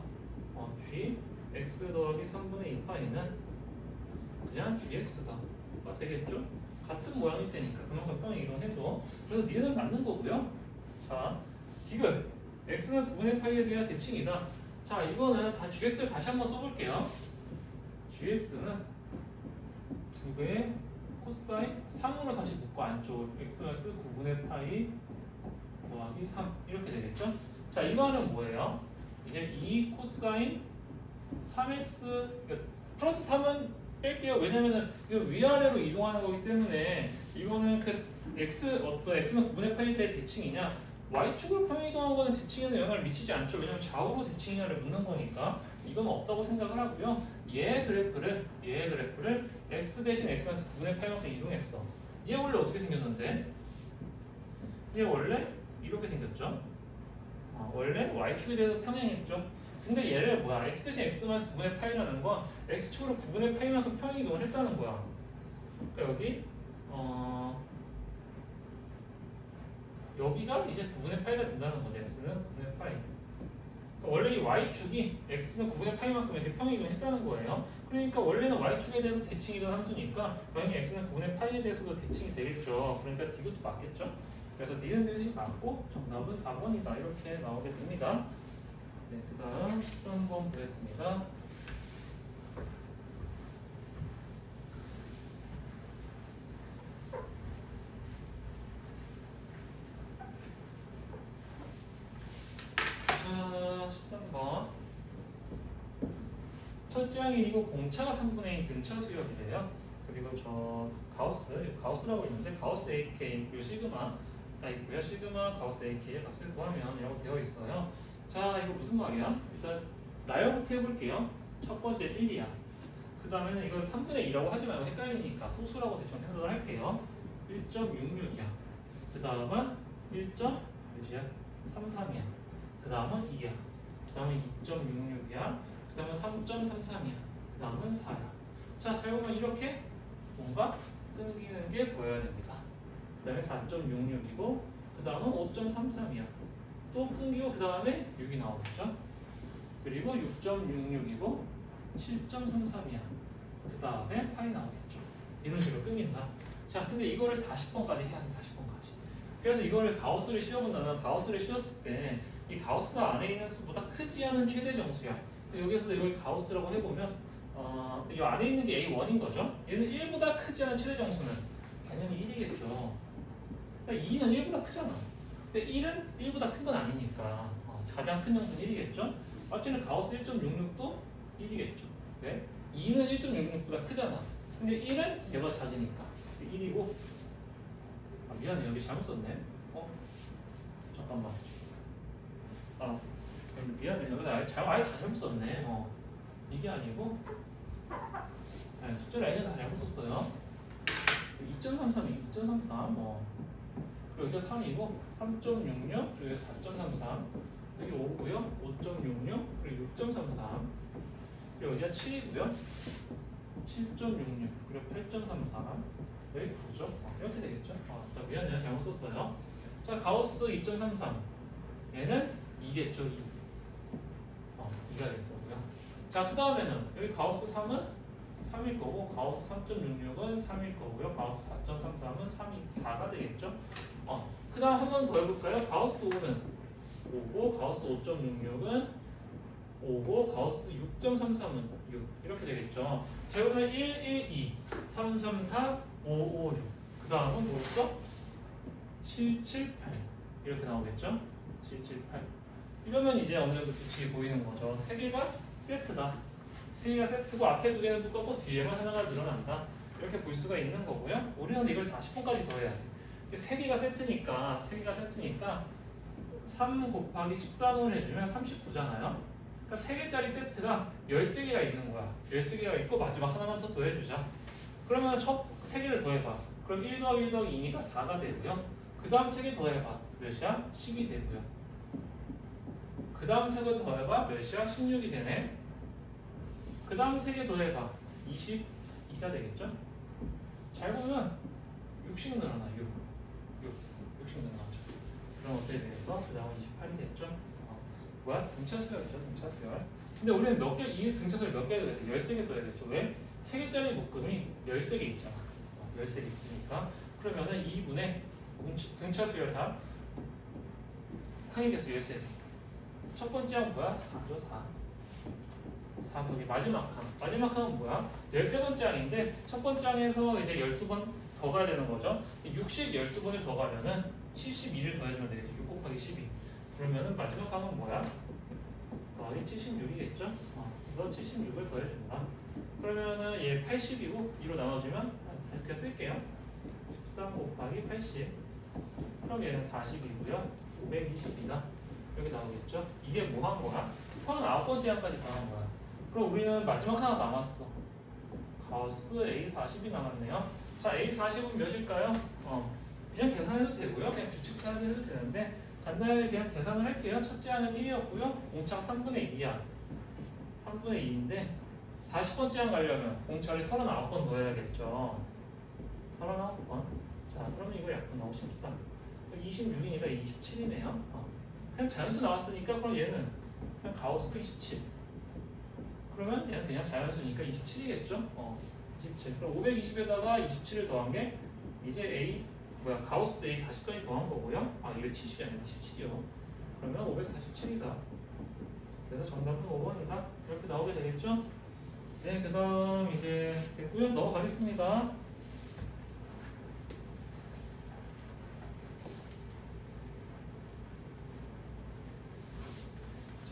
gx 더하기 3분의 2파이는 그냥 gx다. 가 되겠죠? 같은 모양일 테니까 그만큼 평행 이동해도. 그래서 니은 맞는 거고요. 자, 디귿 x는 9분의 파이에 대한 대칭이다. 자, 이거는 다 gx를 다시 한번 써볼게요. gx는 2배의 코사인 3으로 다시 묶고 안쪽으로 x 마이너스 9분의 파이 더하기 3 이렇게 되겠죠? 자, 이 말은 뭐예요? 이제 2 코사인 3x 그러니까 플러스 3은 뺄게요. 왜냐면은 이거 위아래로 이동하는 거기 때문에 이거는 그 x는 9분의 파이에 대해 대칭이냐 y축으로 평행 이동한 거는 대칭에는 영향을 미치지 않죠. 왜냐면 좌우로 대칭이냐를 묻는 거니까 이건 없다고 생각을 하고요. 얘 그래프를 x 대신 x-9분의 8만큼 이동했어. 얘 원래 어떻게 생겼는데? 얘 원래 이렇게 생겼죠. 원래 y축에 대해서 평행했죠. 근데 얘를 뭐야? x 대신 x-9분의 8이라는 건 x축으로 9분의 8만큼 평행 이동을 했다는 거야. 그러니까 여기가 이제 9분의 8가 된다는 거죠. x는 9분의 8. 그러니까 원래 이 y축이 x는 9분의 8만큼 이렇게 평행 이동을 했다는 거예요. 그러니까 원래는 y축에 대해서 대칭이던 함수니까 당연히 x는 9분의 8에 대해서도 대칭이 되겠죠. 그러니까 디귿도 맞겠죠. 그래서 니은 대시 맞고 정답은 4번이다. 이렇게 나오게 됩니다. 네, 그 다음 13번 보겠습니다. 자, 13번. 첫째 항이고 공차가 3분의 1 등차 수역이래요. 그리고 저 가우스라고 있는데 가우스 AK 그리고 시그마가 있고요. 시그마 가우스 AK의 값을 구하면 이라고 되어 있어요. 자, 이거 무슨 말이야? 일단 나열부터 해볼게요. 첫 번째 1이야. 그 다음에는 이걸 3분의 2라고 하지 말고 헷갈리니까 소수라고 대충 생각을 할게요. 1.66이야. 그 다음은 1.33이야. 그 다음은 2야. 그 다음은 2.66이야. 그 다음은 3.33이야. 그 다음은 4야. 자, 잘 보면 이렇게 뭔가 끊기는 게 보여야 됩니다. 그 다음에 4.66이고 그 다음은 5.33이야. 또 끊기고 그 다음에 6이 나오겠죠. 그리고 6.66이고 7.33이야. 그 다음에 8이 나오겠죠. 이런 식으로 끊긴다. 자, 근데 이거를 40번까지 해야 돼. 40번까지. 그래서 이거를 가우스를 씌워본다면 가우스를 씌웠을 때 이 가우스가 안에 있는 수보다 크지 않은 최대 정수야. 여기서도 이걸 가우스라고 해보면 이 안에 있는 게 A1인 거죠. 얘는 1보다 크지 않은 최대 정수는 당연히 1이겠죠. 그러니까 2는 1보다 크잖아. 근데 1은 1보다 큰 건 아니니까 가장 큰 정수는 1이겠죠. 어쨌든 가우스 1.66도 1이겠죠. 왜? 2는 1.66보다 크잖아. 근데 1은 얘가 작으니까 1이고 미안해. 여기 잘못 썼네. 잠깐만. 미안해. 여기 아예 다 잘못 썼네. 이게 아니고 숫자 라인을 다 잘못 썼어요. 2.33이 2.33 그리고 여기가 3이고 3.66 그리고 4.33 여기 5고요 5.66 그리고 6.33 그리고 여기가 7이고요 7.66 그리고 8.33 여기 9죠. 이렇게 되겠죠. 미안해요. 잘못 썼어요. 자, 가우스 2.33 얘는 2겠죠. 2가 될 거고요. 자, 그 다음에는 여기 가우스 3은 3일 거고 가우스 3.66은 3일 거고요. 가우스 4.33은 4가 되겠죠. 그 다음 한 번 더 해볼까요? 가우스 5는 5고 가우스 5.66은 5고 가우스 6.33은 6 이렇게 되겠죠. 자, 그러면 1, 1, 2, 3, 3, 4, 5, 5, 6. 그 다음은 뭐였어? 7, 7, 8 이렇게 나오겠죠? 7, 7, 8 이러면 이제 어느 정도 규칙이 보이는 거죠. 세 개가 세트다. 세 개가 세트고 앞에 두 개는 똑같고 뒤에만 하나가 늘어난다. 이렇게 볼 수가 있는 거고요. 우리는 이걸 40번까지 더 해야 돼. 세 개가 세트니까 3 곱하기 13을 해주면 39잖아요. 그러니까 3개짜리 세트가 13개가 있는 거야. 13개가 있고 마지막 하나만 더 더해주자. 그러면 첫 3개를 더해봐. 그럼 1 더하기 1 더하기 2니까 4가 되고요. 그 다음 3개 더해봐. 몇이야? 10이 되고요. 그 다음 3개 더해봐. 몇이야? 16이 되네. 그 다음 3개 더해봐. 22가 되겠죠? 잘 보면 60 늘어나. 60 늘어나죠. 그럼 어떻게 되겠어? 그 다음 28이 됐죠? 뭐야? 등차수열이죠. 등차수열. 근데 우리는 이 등차수열 몇 개 더해야 돼? 13개 더해야겠죠. 왜? 3개짜리 묶음이 13개 있잖아. 13개 있으니까. 그러면은 2분의 등차수열 다 항의 개수 13개. 첫 번째 항 뭐야? 4죠. 4 더하기 마지막 항. 마지막 항은 뭐야? 13번째 항인데 첫 번째 항에서 이제 12번 더 가야 되는 거죠. 60 12번을 더 가면은 72를 더해주면 되겠죠. 6 곱하기 12. 그러면은 마지막 항은 뭐야? 더하기 76이겠죠? 그래서 76을 더해준다. 그러면은 얘 80이고 2로 나눠주면 이렇게 쓸게요. 13 곱하기 80. 그럼 얘는 40이고요. 520이다. 여기 나오겠죠? 이게 뭐 한 거야? 39번째 항까지 다 한 거야. 그럼 우리는 마지막 하나 남았어. 가우스 A40이 남았네요. 자, A40은 몇일까요? 그냥 계산해도 되고요. 그냥 규칙 찾아도 되는데 간단하게 그냥 계산을 할게요. 첫째 항은 1이었고요. 공차 3분의 2야. 3분의 2인데 40번째 항 가려면 공차를 39번 더 해야겠죠. 39번. 자, 그러면 이거 약분 나오 13. 26이니까 27이네요. 그냥 자연수 나왔으니까 그럼 얘는 그냥 가우스 27. 그러면 얘는 그냥 자연수니까 27이겠죠? 27. 그럼 520에다가 27을 더한 게 이제 가우스 A40까지 더한 거고요. 이게 70이 아니라 27이요. 그러면 547이다. 그래서 정답은 5번이다. 이렇게 나오게 되겠죠? 네, 그 다음 이제 됐고요. 넘어가겠습니다.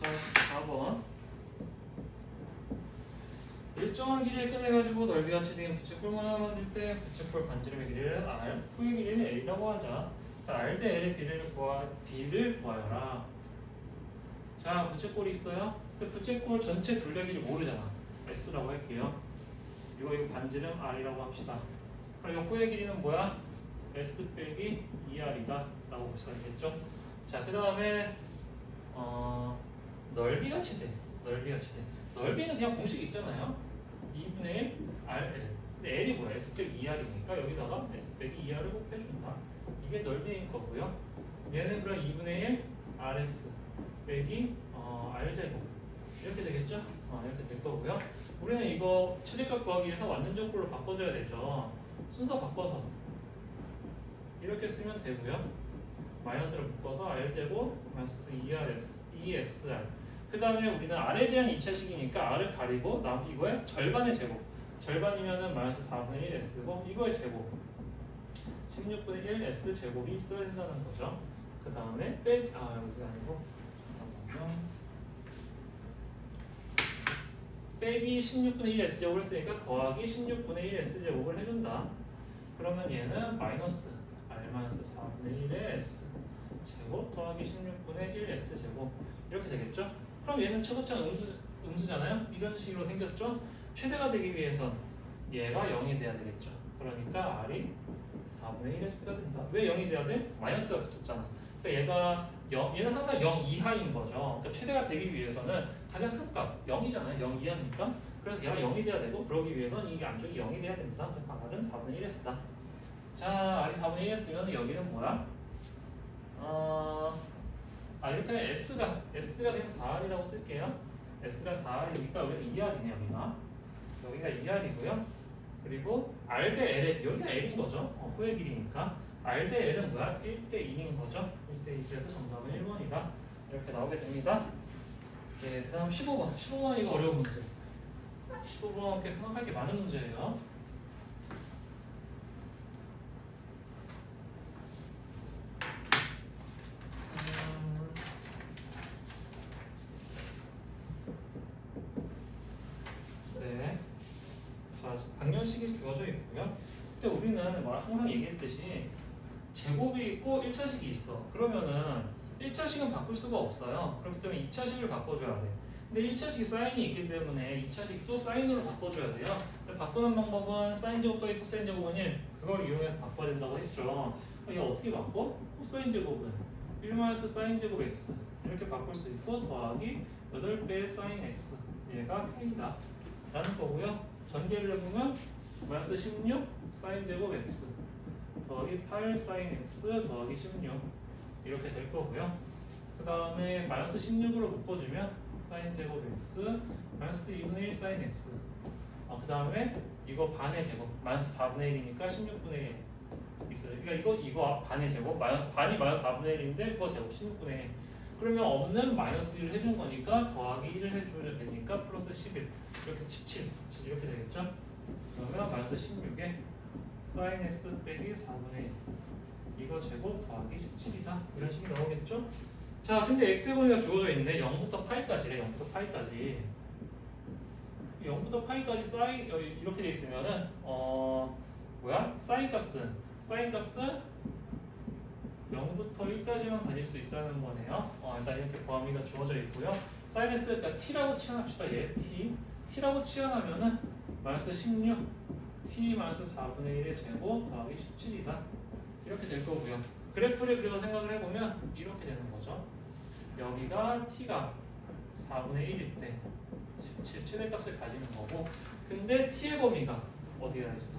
자, 14번. 일정한 길이에 꺼내가지고 넓이가 채된 부채꼴만을 만들 때 부채꼴 반지름의 길이를 R, 후의 길이를 A라고 하자. 자, R 대 L의 B를 구하여라. 자, 부채꼴이 있어요. 근데 부채꼴 전체 둘레길이 모르잖아. S라고 할게요. 이거 반지름 R이라고 합시다. 그럼 이 호의 길이는 뭐야? S 빼기 2R이다 라고 볼 수가 있겠죠. 자, 그 다음에 넓이가 최대. 넓이는 그냥 공식이 있잖아요. 2분의 1 RL. 근데 L이 뭐야? S 빼기 2R이니까 여기다가 S 빼기 2R을 곱해준다. 이게 넓이인 거고요. 얘는 그럼 2분의 1 RS 빼기 R제곱 이렇게 되겠죠? 이렇게 될 거고요. 우리는 이거 최대값 구하기 위해서 완전정꼴로 바꿔줘야 되죠. 순서 바꿔서 이렇게 쓰면 되고요. 마이너스를 묶어서 R제곱 마이너스 2SR. 그 다음에 우리는 R에 대한 2차식이니까 R을 가리고 이거의 절반의 제곱. 절반이면은 마이너스 4분의 1 S고 이거의 제곱 16분의 1 S 제곱이 있어야 된다는 거죠. 그 다음에 여기 아니고 잠깐만요. 빼기 16분의 1 S제곱을 쓰니까 더하기 16분의 1 S제곱을 해준다. 그러면 얘는 마이너스 R-4분의 1의 S 제곱 더하기 16분의 1 S제곱 이렇게 되겠죠? 그럼 얘는 차고차 음수잖아요? 이런 식으로 생겼죠? 최대가 되기 위해선 얘가 0이 돼야 되겠죠? 그러니까 R이 4분의 1S가 된다. 왜 0이 돼야 돼? 마이너스가 붙었잖아. 그러니까 얘는 항상 0 이하인 거죠. 그러니까 최대가 되기 위해서는 가장 큰 값 0이잖아요. 0 이하니까. 그래서 얘가 0이 돼야 되고 그러기 위해서는 이게 안쪽이 0이 돼야 된다. 그래서 R은 4분의 1S다. 자, R이 4분의 1S면 여기는 뭐야? 이렇게 S가 그냥 4R이라고 쓸게요. S가 4R이니까 여기는 2R이네 여기가 2R이고요. 그리고 R 대 L의 여기가 L인 거죠. 호의 길이니까. R 대 L은 뭐야? 1대 2인 거죠. 1대 2. 그래서 정답은 1번이다. 이렇게 나오게 됩니다. 네, 그 다음 15번. 15번 이거 어려운 문제. 15번 꽤 생각할 게 많은 문제예요. 네. 자, 방정식이 주어져 있고요. 근데 우리는 항상 얘기했듯이 제곱이 있고 1차식이 있어. 그러면은 1차식은 바꿀 수가 없어요. 그렇기 때문에 2차식을 바꿔줘야 돼. 근데 1차식이 사인이 있기 때문에 2차식도 사인으로 바꿔줘야 돼요. 바꾸는 방법은 사인 제곱 더하기 코사인 제곱은 1 그걸 이용해서 바꿔야 된다고 했죠. 이게 어떻게 바꿔? 코사인 제곱은 1 사인 제곱 x 이렇게 바꿀 수 있고 더하기 8배의 사인 x 얘가 k다 라는 거고요. 전개를 해보면 마이너스 16 사인 제곱 x 더하기 8 사인 x 더하기 16 이렇게 될 거고요. 그 다음에 마이너스 16으로 묶어주면 사인 제곱 x 마이너스 2분의 1 사인 x 그 다음에 이거 반의 제곱 마이너스 4분의 1이니까 16분의 1 있어요. 그러니까 이거 반의 제곱 반이 마이너스 4분의 1인데 그거 제곱 16분의 1 그러면 없는 마이너스 1을 해준 거니까 더하기 1을 해줘야 되니까 플러스 11 이렇게 17 이렇게 되겠죠? 그러면 마이너스 16에 사인 x 빼기 4분의 1 이거 제곱 더하기 17이다 이런 식이 나오겠죠? 자, 근데 x의 범위가 주어져 있는데 0부터 파이까지래. 0부터 파이까지 0부터 파이까지 사인 이렇게 돼 있으면은 사인 값은 0부터 1까지만 다닐 수 있다는 거네요. 일단 이렇게 범위가 주어져 있고요. 사인 x 그러니까 t라고 치환합시다. t라고 치환하면은 마이너스 16 t 마이너스 4분의 1의 제곱 더하기 17이다 이렇게 될 거고요. 그래프를 그려서 생각을 해보면 이렇게 되는 거죠. 여기가 t가 4분의 1일 때 17 최대값을 가지는 거고 근데 t의 범위가 어디가 있어?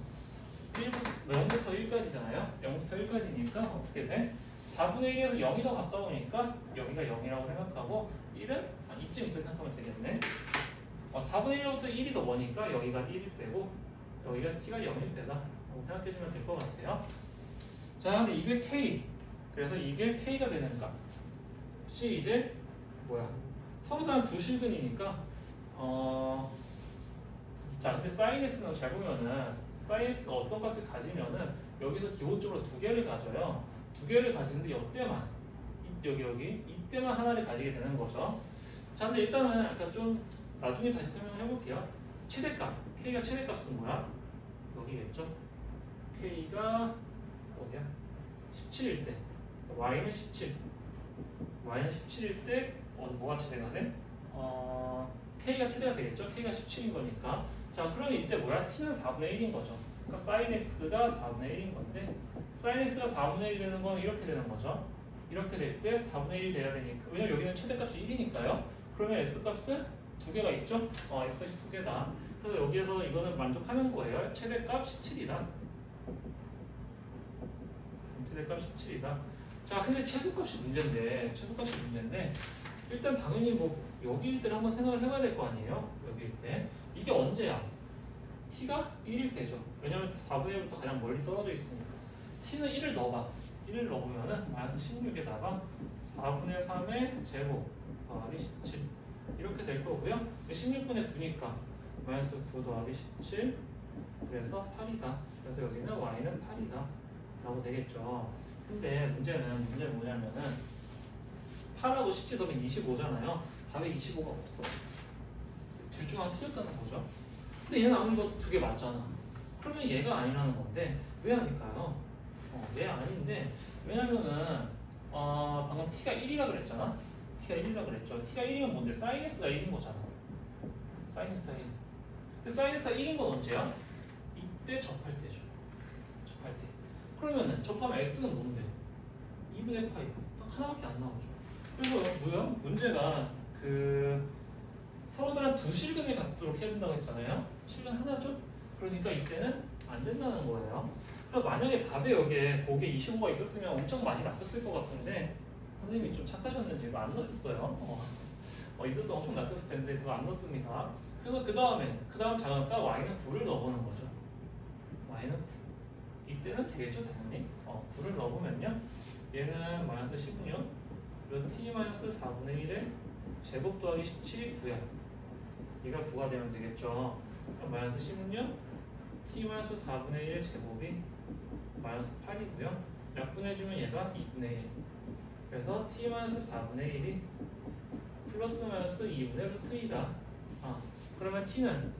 0부터 1까지잖아요. 0부터 1까지니까 어떻게 돼? 4분의 1에서 0이 더 가까우니까 여기가 0이라고 생각하고 1은 이쯤 있다 생각하면 되겠네. 4분의 1로부터 1이 더 머니까 여기가 1일 때고 여기가 t가 0일 때다 라고 생각해주면 될 것 같아요. 자, 근데 이게 k 그래서 이게 k가 되는 값이 이제 서로 다른 두 실근이니까 자 근데 sin x는 잘 보면은 sin x가 어떤 값을 가지면은 여기서 기본적으로 두 개를 가져요. 두 개를 가지는데 이때만 여기 이때만 하나를 가지게 되는 거죠. 자 근데 일단은 아까 좀 나중에 다시 설명을 해볼게요. 최대값 k가 최대값은 뭐야? 여기겠죠. k가 어디야? 17일 때 y는 17 y는 17일 때 뭐가 최대가 돼? k가 최대가 되겠죠? k가 17인 거니까. 자 그러면 이때 뭐야? t는 4분의 1인 거죠. 그러니까 sin x가 4분의 1인 건데 sin x가 4분의 1 되는 건 이렇게 되는 거죠. 이렇게 될 때 4분의 1이 돼야 되니까 왜냐면 여기는 최대값이 1이니까요. 그러면 s값은 두 개가 있죠? s값이 두 개다. 그래서 여기에서 이거는 만족하는 거예요. 최대값 17이다. 최대값 17이다. 자 근데 최소값이 문제인데 일단 당연히 뭐 여기일 때를 한번 생각을 해봐야 될 거 아니에요? 여기일 때 이게 언제야? t가 1일 때죠. 왜냐면 4분의 1부터 가장 멀리 떨어져 있으니까 t는 1을 넣어봐. 1을 넣으면은 마이너스 16에다가 4분의 3의 제곱 더하기 17 이렇게 될 거고요. 16분의 9니까 마이너스 9 더하기 17 그래서 8이다. 그래서 여기는 y는 8이다 라고 되겠죠. 근데 문제는 뭐냐면은 8하고 17 더하면 25잖아요. 답에 25가 없어. 둘 중 하나 틀렸다는 거죠. 근데 얘는 아무래도 두 개 맞잖아. 그러면 얘가 아니라는 건데 왜 아닐까요? 왜 아닌데 왜냐면은 방금 t가 1이라 그랬잖아. t가 1이라 그랬죠. t가 1이면 뭔데? sin x가 1인 거잖아. sin x가 1. 근데 sin x가 1인 건 언제야? 이때 접할 때죠. 접할 때. 그러면은 접하면 x는 뭔데? 2분의 파이. 딱 하나밖에 안 나오죠. 그래서 뭐야? 문제가 서로 다른 두 실근을 갖도록 해야 된다고 했잖아요. 실근 하나죠? 그러니까 이때는 안 된다는 거예요. 그래서 만약에 답에 여기에 곱에 25가 있었으면 엄청 많이 낚였을 것 같은데 선생님이 좀 착하셨는지 이거 안 넣으셨어요. 있었으면 엄청 낚였을 텐데 그거 안 넣습니다. 그래서 그 다음 자극가 y는 9를 넣어보는 거죠. y는 9. 이때는 되겠죠 당연히. 9를 넣어보면요. 얘는 마이너스 16 그리고 t 마이너스 4분의 1에 제곱 더하기 17이 9야. 얘가 9가 되면 되겠죠. 그럼 마이너스 16 t 마이너스 4분의 1의 제곱이 마이너스 8이고요. 약분해주면 얘가 2분의 1. 그래서 t 마이너스 4분의 1이 플러스 마이너스 2분의 루트 2다. 그러면 t는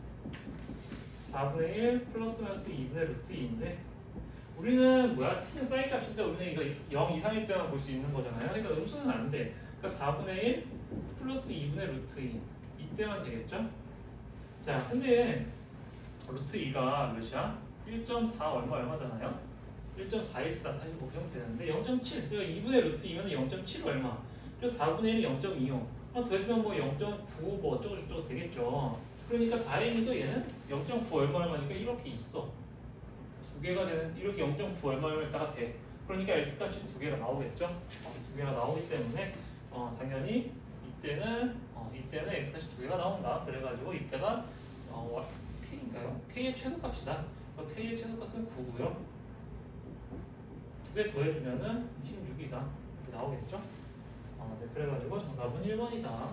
4분의 1 플러스 마이너스 2분의 루트 2인데 우리는 뭐야? t는 사인 값인데 우리는 이거 0 이상일 때만 볼 수 있는 거잖아요. 그러니까 음수는 안 돼. 그러니까 4분의 1 플러스 2분의 루트 2 이때만 되겠죠? 자, 근데 루트 2가 몇이야? 1.4 얼마잖아요? 1.414 다시 곱하면 되는데 0.7 그러니까 2분의 루트 2면 0.7 얼마? 그래서 4분의 1이 0.25 더해주면 뭐 0.9 뭐 어쩌고저쩌고 되겠죠. 그러니까 다행히도 얘는 0.9 얼마니까 이렇게 있어. 두 개가 되는 이렇게 0.9 얼마에다가 돼. 그러니까 X값이 두 개가 나오겠죠. 두 개가 나오기 때문에 당연히 이때는 X값이 두 개가 나온다. 그래가지고 이때가 K인가요? K의 최소값이다. 그래서 K의 최소값은 9고요. 두 개 더해주면은 26이다. 이렇게 나오겠죠. 네, 그래가지고 정답은 1번이다.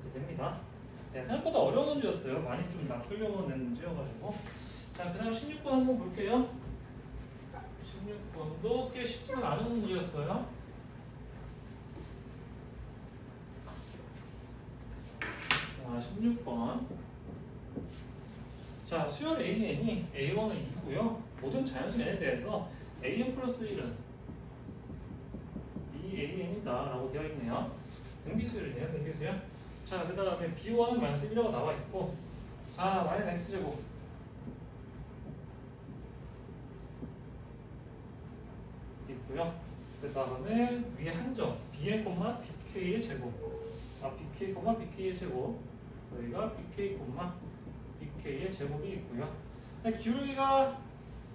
이렇게 됩니다. 네, 생각보다 어려운 문제였어요. 많이 좀 낚으려고 낸 문제여가지고. 자, 그 다음 16번 한번 볼게요. 16번도 꽤 쉽지는 않은 문제였어요. 자, 16번. 자, 수열 AN이 A1은 2고요. 모든 자연수 n에 대해서 AN 플러스 1은 BAN이다 라고 되어 있네요. 등비수열이네요. 등비수열. 자, 그 다음에 B1은 마이너스 1이라고 나와 있고 자, 마이너스 X제곱 있고요. 그 다음에 위에 한점 BN, BK의 제곱 BK, BK의 제곱 여기가 BK, BK의 제곱이 있고요. 기울기가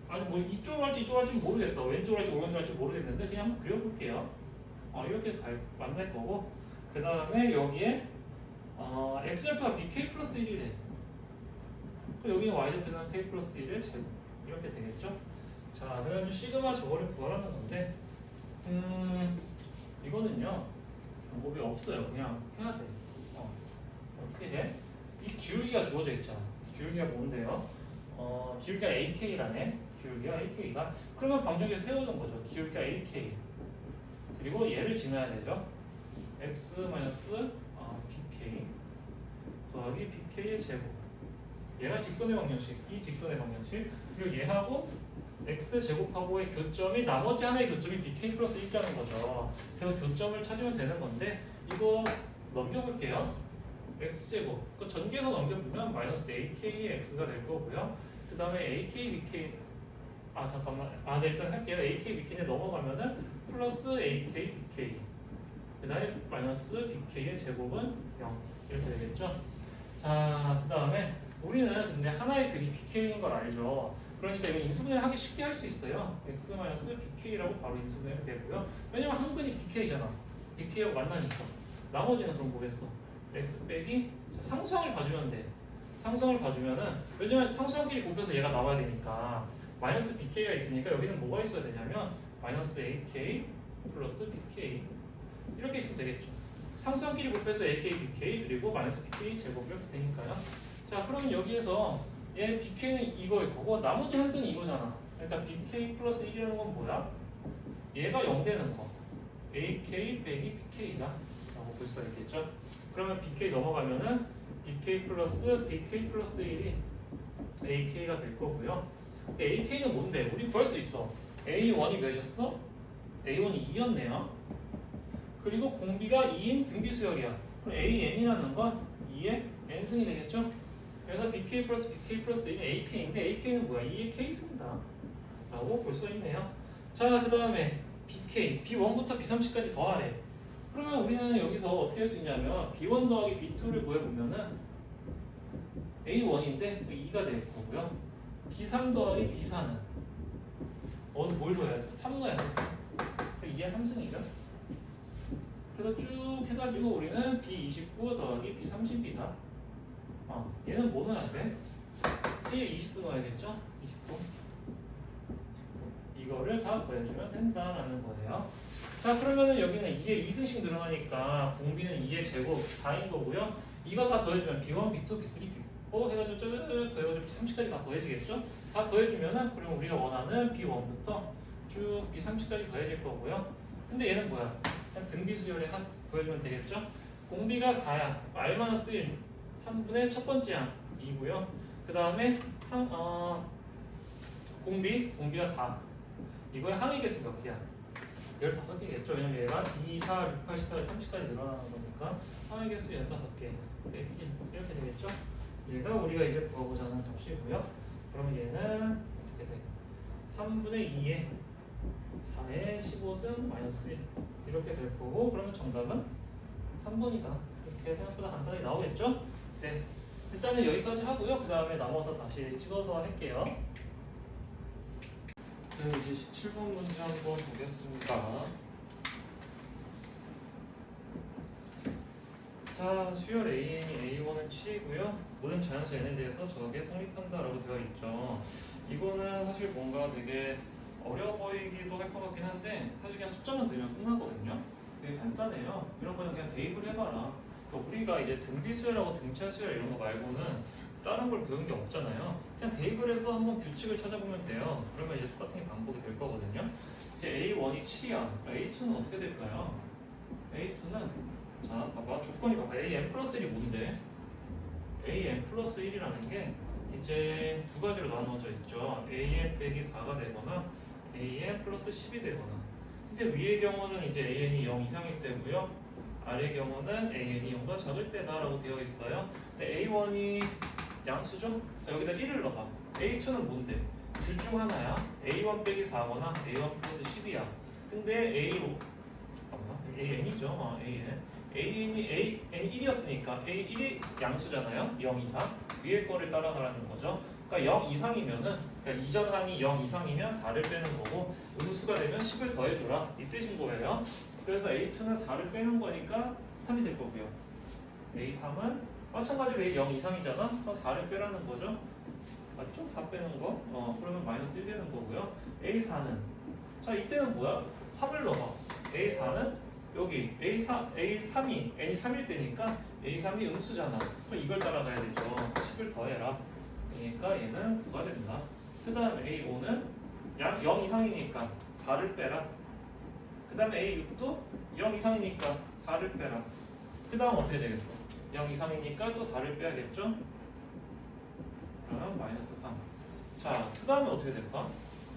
아니 뭐 이쪽으로 할지 이쪽으로 할지 모르겠어. 왼쪽으로 할지 오른쪽으로 할지 모르겠는데 그냥 한번 그려볼게요. 이렇게 만날 거고 그 다음에 여기에 X좌표가 BK 플러스 1이래. 그리고 여기는 Y좌표는 K 플러스 1의 제곱 이렇게 되겠죠. 자, 그래가지고 시그마 저거를 구하라는 건데 이거는요 방법이 없어요. 그냥 해야 돼. 어떻게 해? 이 기울기가 주어져 있잖아. 기울기가 뭔데요? 기울기가 AK라네. 기울기가 AK가. 그러면 방정식에 세우는 거죠. 기울기가 AK. 그리고 얘를 지나야 되죠. X BK 더하기 BK의 제곱. 얘가 직선의 방정식. 이 직선의 방정식. 그리고 얘하고 X 제곱하고의 교점이 나머지 하나의 교점이 BK 플러스 1이라는 거죠. 그래서 교점을 찾으면 되는 건데 이거 넘겨볼게요. X제곱. 그 전개해서 넘겨보면 마이너스 AKX가 될 거고요. 그 다음에 AK, BK 잠깐만. 네, 일단 할게요. AK, BK에 넘어가면은 플러스 AK, BK. 그 다음에 마이너스 BK의 제곱은 0. 이렇게 되겠죠. 자, 그 다음에 우리는 근데 하나의 글이 BK인 걸 알죠. 그러니까 이거 인수분해 하기 쉽게 할 수 있어요. X-BK라고 바로 인수분해가 되고요. 왜냐면 한 근이 BK잖아. BK하고 만나니까. 나머지는 그럼 뭐겠어? X 빼기 상수항을 봐주면 돼. 상수항을 봐주면은 왜냐면 상수항끼리 곱해서 얘가 나와야 되니까 마이너스 BK가 있으니까 여기는 뭐가 있어야 되냐면 마이너스 AK 플러스 BK 이렇게 있으면 되겠죠. 상수항끼리 곱해서 AK, BK 그리고 마이너스 BK 제곱 이렇게 되니까요. 자, 그러면 여기에서 얘 BK는 이거일 거고 나머지 한 근이 이거잖아. 그러니까 BK 플러스 1이라는 건 뭐야? 얘가 0 되는 거. AK 빼기 BK다 라고 볼 수가 있겠죠. 그러면 BK 넘어가면은 BK 플러스 1이 AK가 될 거고요. AK는 뭔데? 우리 구할 수 있어. A1이 몇이었어? A1이 2였네요. 그리고 공비가 2인 등비수열이야. 그럼 AN이라는 건 2의 n승이 되겠죠? 그래서 BK 플러스 1은 AK인데 AK는 뭐야? 2의 K승이다 라고 볼 수가 있네요. 자, 그 다음에 BK, B1부터 B30까지 더하래. 그러면 우리는 여기서 어떻게 할 수 있냐면 B1 더하기 B2를 구해보면은 A1인데 2가 될 거고요. B3 더하기 B4는 뭘 줘야 돼? 3 넣어야 돼. 3. 이게 3승이죠. 그래서 쭉 해가지고 우리는 B29 더하기 B30이다. 얘는 뭐 넣어야 돼? 29 넣어야겠죠? 29. 이거를 다 더해주면 된다라는 거예요. 자, 그러면은 여기는 2의 2승씩 늘어나니까 공비는 2의 제곱 4인 거고요. 이거 다 더해주면 B1, B2, B3, B4 해가지고 쭉 더해가지고 B30까지 다 더해지겠죠? 다 더해주면은 그럼 우리가 원하는 B1부터 쭉 B30까지 더해질 거고요. 근데 얘는 뭐야? 그냥 등비수열의 합 구해주면 되겠죠? 공비가 4야. R-1 3분의 첫 번째 항 2고요. 그 다음에 공비가 4. 이거의 항의 개수 몇 개야? 15개겠죠? 왜냐면 얘가 2, 4, 6, 8, 10까지 30까지 늘어나는 거니까 항의 개수 15개. 이렇게 되겠죠? 얘가 우리가 이제 구하고자 하는 값이고요. 그러면 얘는 어떻게 돼? 3분의 2에 4의 15승 마이너스 1 이렇게 될 거고 그러면 정답은 3번이다. 이렇게 생각보다 간단히 나오겠죠? 네, 일단은 여기까지 하고요. 그 다음에 남아서 다시 찍어서 할게요. 네, 이제 17번 문제 한번 보겠습니다. 자, 수열 AN이 A1은 7이고요. 모든 자연수 N에 대해서 저게 성립한다라고 되어 있죠. 이거는 사실 뭔가 되게 어려 보이기도 할 것 같긴 한데 사실 그냥 숫자만 들면 끝나거든요. 되게 간단해요. 이런 거는 그냥 대입을 해봐라. 그러니까 우리가 이제 등비수열하고 등차수열 이런 거 말고는 다른 걸 배운 게 없잖아요. 그냥 대입을 해서 한번 규칙을 찾아보면 돼요. 그러면 이제 똑같은 게 반복이 될 거거든요. 이제 A1이 7이야. A2는 어떻게 될까요? A2는 자, 봐봐. 조건이 봐봐. AN 플러스 1이 뭔데? AN 플러스 1이라는 게 이제 두 가지로 나눠져 있죠. AN 빼기 4가 되거나 AN 플러스 10이 되거나. 근데 위의 경우는 이제 AN이 0 이상일 때고요. 아래 경우는 AN이 0보다 작을 때다라고 되어 있어요. 근데 A1이 양수죠? 여기다 1을 넣어봐. A2는 뭔데? 둘 중 하나야. A1 빼기 4거나 A1 플러스 10이야. 근데 AN이죠. AN이 1이었으니까 A1이 양수잖아요. 0 이상. 위에 거를 따라가라는 거죠. 그러니까 0 이상이면은 그러니까 이전 항이 0 이상이면 4를 빼는 거고 음수가 되면 10을 더해줘라 이 뜻인 거예요. 그래서 A2는 4를 빼는 거니까 3이 될 거고요. A3은 마찬가지로 A 0 이상이잖아. 그럼 4를 빼라는 거죠. 맞죠? 4 빼는 거. 그러면 마이너스 1 되는 거고요. A4는 자 이때는 뭐야? 3을 넣어. A4는 여기 A3이 n이 3일 때니까 A3이 음수잖아. 그럼 이걸 따라가야 되죠. 10을 더해라. 그러니까 얘는 9가 된다. 그 다음에 A5는 약 0 이상이니까 4를 빼라. 그 다음에 A6도 0 이상이니까 4를 빼라. 그 다음 어떻게 되겠어? 0 이상이니까 또 4를 빼야겠죠? 그러면 마이너스 3. 자, 그 다음에 어떻게 될까?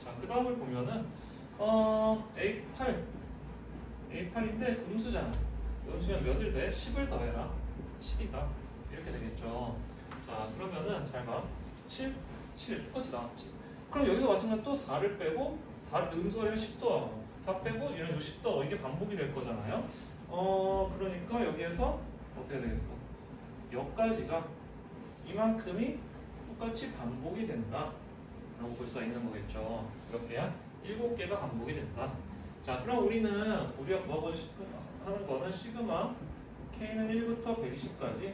자, 그 다음을 보면은 A8인데 음수잖아. 음수면 몇을 더해? 10을 더해라. 7이다. 이렇게 되겠죠. 자, 그러면은 잘 봐. 7, 똑같이 나왔지. 그럼 여기서 마찬가지로 또 4를 빼고 4 음수가 되면 10도 하고 4 빼고 이런 10도 이게 반복이 될 거잖아요. 그러니까 여기에서 어떻게 되겠어? 여기까지가 이만큼이 똑같이 반복이 된다 라고 볼 수가 있는 거겠죠. 몇 개야? 7개가 반복이 된다. 자, 그럼 우리는 우리가 구하고 싶은 하는 거는 시그마 K는 1부터 120까지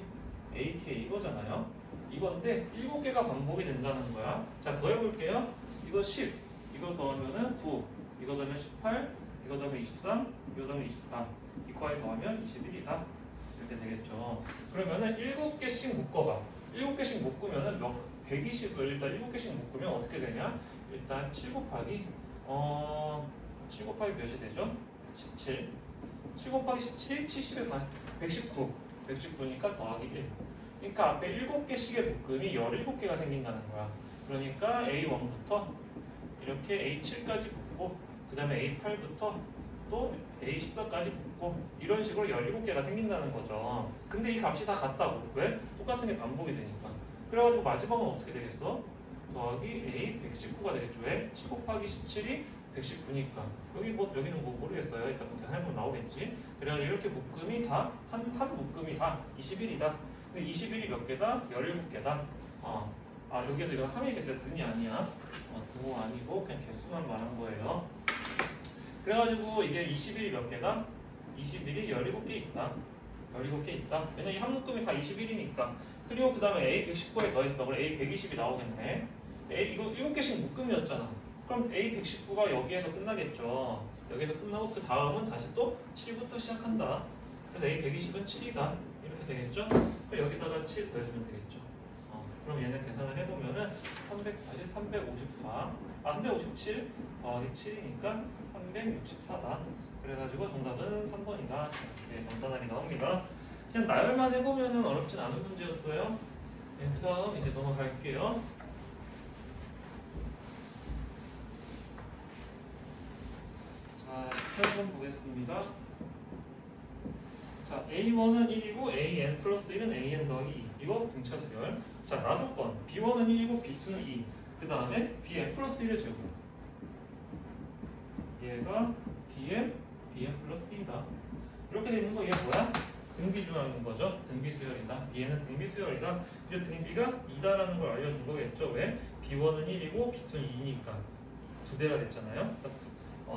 AK 이거잖아요. 이건데 7개가 반복이 된다는 거야. 자, 더해볼게요. 이거 10, 이거 더하면은 9, 이거 더하면 18, 이거 더하면 23, 이거 더하면 23, 이거에 더하면 21이다. 이렇게 되겠죠. 그러면은 7개씩 묶어봐. 7개씩 묶으면은 120을 일단 7개씩 묶으면 어떻게 되냐? 일단 7 곱하기 7 곱하기 몇이 되죠? 17. 7 곱하기 17이 70에 40, 119. 119니까 더하기 1. 그러니까 앞에 7개씩의 묶음이 17개가 생긴다는 거야. 그러니까 A1부터 이렇게 A7까지 묶고 그 다음에 A8부터 또 A14까지 묶고 이런 식으로 17개가 생긴다는 거죠. 근데 이 값이 다 같다고. 왜? 똑같은 게 반복이 되니까. 그래가지고 마지막은 어떻게 되겠어? 더하기 A119가 되겠죠. 왜? 7 곱하기 17이 119니까. 여기는 뭐 모르겠어요. 일단 그렇게 해보면 나오겠지. 그래가지고 이렇게 묶음이 다, 한 묶음이 다 21이다. 근데 21이 몇 개다? 17개다. 여기에서 이거 함이겠어요. 등이 아니야. 등호 아니고 그냥 개수만 말한 거예요. 그래가지고 이게 21이 몇 개다? 21이 17개 있다. 17개 있다. 왜냐면 이 한 묶음이 다 21이니까. 그리고 그 다음에 A 119에 더했어. 그럼 A 120이 나오겠네. 이거 7개씩 묶음이었잖아. 그럼 A 119가 여기에서 끝나겠죠. 여기에서 끝나고 그 다음은 다시 또 7부터 시작한다. 그래서 A 120은 7이다. 이렇게 되겠죠. 그럼 여기다가 7 더해주면 되겠죠. 그럼 얘는 계산을 해보면은 340, 354, 357 더하기 7이니까 364다. 그래가지고 정답은 3번이다. 이렇게 간단하게 나옵니다. 그냥 나열만 해보면은 어렵진 않은 문제였어요. 네, 그 다음 이제 넘어갈게요. 자, 18번 보겠습니다. 자, A1은 1이고 AN 플러스 1은 AN 더하기 2. 이거 등차 수열. 자, 나조건. B1은 1이고 B2는 2. 그 다음에 BN 플러스 1의 제곱. 얘가 BN 플러스 2다. 이렇게 되는 거 얘 뭐야? 등비중앙인 거죠. 등비수열이다. 얘는 등비수열이다. 이제 등비가 2다라는 걸 알려준 거겠죠. 왜? B1은 1이고 B2는 2니까 2배가 됐잖아요.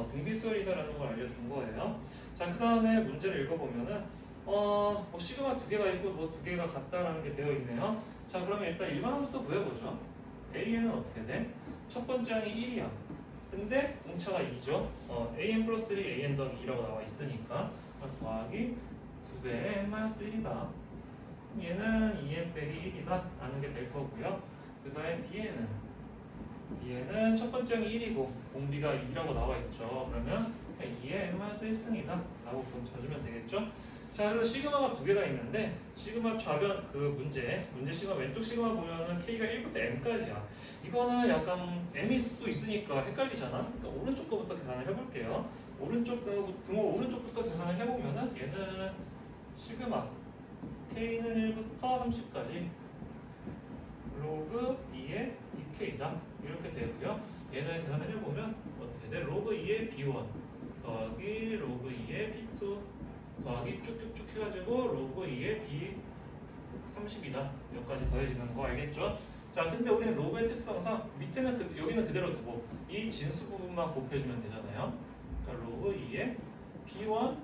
등비수열이다라는 걸 알려준 거예요. 자, 그 다음에 문제를 읽어보면은 뭐 시그마 2개가 있고 뭐 2개가 같다라는 게 되어 있네요. 자, 그러면 일단 일반항부터 구해보죠. AN은 어떻게 돼? 첫 번째 항이 1이야. 근데 공차가 2죠. AN 플러스 1이 AN 더하기 2라고 나와 있으니까 더하기 2배의 n-1이다. 얘는 2n 빼기 1이다 라는 게 될 거고요. 그 다음에 B에는 첫 번째 항이 1이고 공비가 2라고 나와 있죠. 그러면 2의 n-1승이다 라고 찾으면 되겠죠. 자, 그래서 시그마가 2개가 있는데 시그마 좌변 문제 시그마 왼쪽 시그마 보면은 K가 1부터 M까지야. 이거는 약간 M이 또 있으니까 헷갈리잖아. 그러니까 오른쪽 거부터 계산을 해볼게요. 오른쪽 등호 오른쪽부터 계산을 해보면은 얘는 시그마 K는 1부터 30까지 로그 2의 2K다. 이렇게 되고요. 얘는 계산을 해보면 어떻게 돼? 로그 2의 B1 더하기 로그 2의 B2 더하기 쭉쭉쭉 해가지고 로그 2의 B30이다. 여기까지 더해지는 거 알겠죠? 자, 근데 우리는 로그의 특성상 밑에는 여기는 그대로 두고 이 진수 부분만 곱해주면 되잖아요. 그러니까 로그 2의 B1,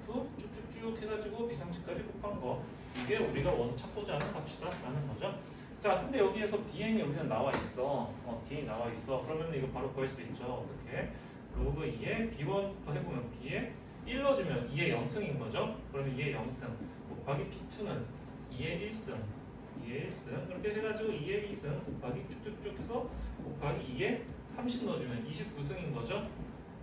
B2 쭉쭉쭉 해가지고 B30까지 곱한 거. 이게 우리가 찾고자 하는 값이다 라는 거죠. 자, 근데 여기에서 BN이 우리는 나와 있어. BN이 나와 있어. 그러면 이거 바로 구할 수 있죠. 어떻게? 로그 2의 B1부터 해보면 B에 1 넣어주면 나눠지면 2의 0승인 거죠. 그러면 2의 0승 곱하기 P2는 2의 1승 2의 1승 그렇게 해가지고 2의 2승 곱하기 쭉쭉쭉 해서 곱하기 2의 30 넣어주면 29승인 거죠.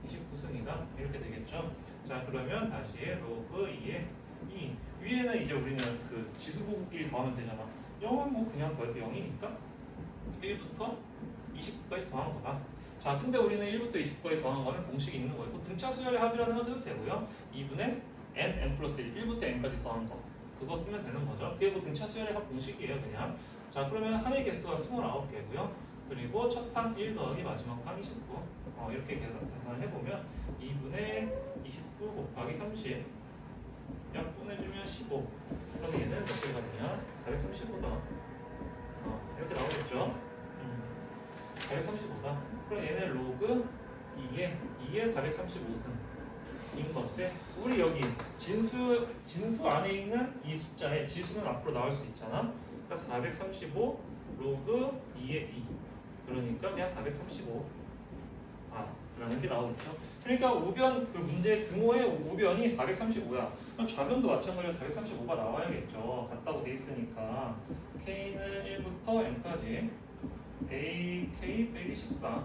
29승이다 이렇게 되겠죠. 자 그러면 다시 로그 2의 2 위에는 이제 우리는 그 지수부호끼리 더하면 되잖아. 0은 뭐 그냥 더해도 0이니까 1부터 29까지 더한 거다. 자 근데 우리는 1부터 29까지 더한 거는 공식이 있는 거고 등차 수열의 합이라 생각해도 되고요. 2분의 n 플러스 1 1부터 n까지 더한 거 그거 쓰면 되는 거죠. 그게 뭐 등차 수열의 합 공식이에요 그냥. 자 그러면 한의 개수가 29개고요. 그리고 첫 항 1 더하기 마지막 항 29 이렇게 계산을 해보면 2분의 29 곱하기 30 약분해주면 15 그럼 얘는 몇 개가 되냐? 435다 이렇게 나오겠죠? 435다 그럼 얘는 로그 2의 435승인 건데 우리 여기 진수 안에 있는 이 숫자에 지수는 앞으로 나올 수 있잖아. 그러니까 435 로그 2의 2 그러니까 그냥 435 라는 게 나오겠죠. 그러니까 우변 그 문제 등호의 우변이 435야. 그럼 좌변도 마찬가지로 435가 나와야겠죠. 같다고 돼 있으니까 k는 1부터 n까지 ak 빼기 14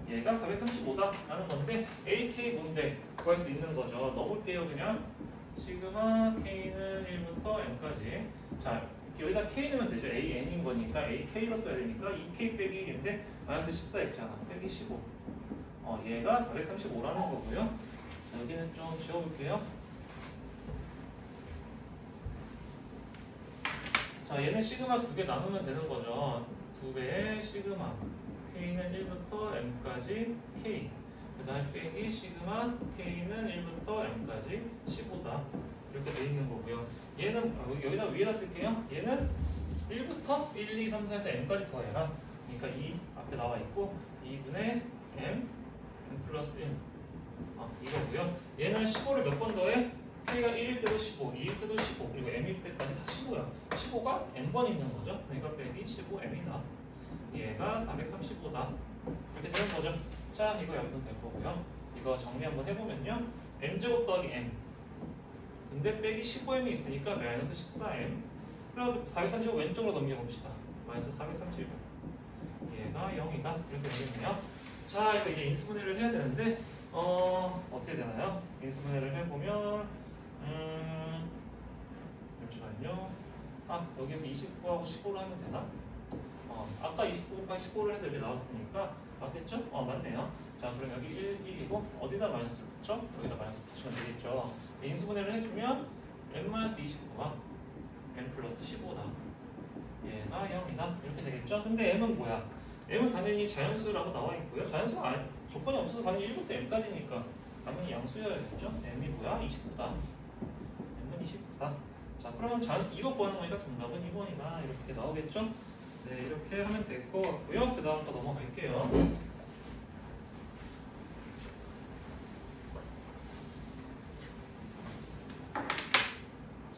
얘가 435다 라는 건데 ak 뭔데 구할 수 있는 거죠. 넣어볼게요 그냥 시그마 k는 1부터 n까지. 자 여기다 k 넣으면 되죠. an인 거니까 ak로 써야 되니까 2k 빼기 1인데 마이너스 14 있잖아. 빼기 15 얘가 435라는 거고요. 여기는 좀 지워볼게요. 자, 얘는 시그마 두 개 나누면 되는 거죠. 두 배의 시그마 k는 1부터 m까지 k 그 다음에 빼기 시그마 k는 1부터 m까지 15다 이렇게 돼 있는 거고요. 얘는 여기다 위에다 쓸게요. 얘는 1부터 1, 2, 3, 4에서 m까지 더해라. 그러니까 2 앞에 나와 있고 2분의 m 플러스 1 이거고요. 얘는 15를 몇 번 더해? k가 1일 때도 15, 2일 때도 15 그리고 m일 때까지 다 15야 15가 n번 있는 거죠. 그러니까 빼기 15m이다. 얘가 435다 이렇게 되는 거죠. 자 이거 약분 될 거고요. 이거 정리 한번 해보면요. m제곱 더하기 m 근데 빼기 15m이 있으니까 마이너스 14m 그럼 435 왼쪽으로 넘겨봅시다. 마이너스 435 얘가 0이다 이렇게 되겠네요. 자, 이거 이제 인수분해를 해야 되는데 어떻게 되나요? 인수분해를 해보면 잠시만요. 여기에서 29하고 15를 하면 되나? 아까 29가 15를 해서 여기 나왔으니까 맞겠죠? 맞네요. 자, 그럼 여기 1이고 어디다 마이너스를 붙여? 여기다 마이너스 붙이면 되겠죠. 인수분해를 해주면 n-29가 n 플러스 15다. 얘가 0이다. 이렇게 되겠죠? 근데 m은 뭐야? m은 당연히 자연수라고 나와 있고요. 자연수가 조건이 없어서 당연히 1부터 m까지니까 당연히 양수여야겠죠. m이 뭐야? 29다. m은 29다. 자, 그러면 자연수 이거 구하는 거니까 정답은 2번이다. 이렇게 나오겠죠? 네, 이렇게 하면 될 것 같고요. 그 다음 거 넘어갈게요.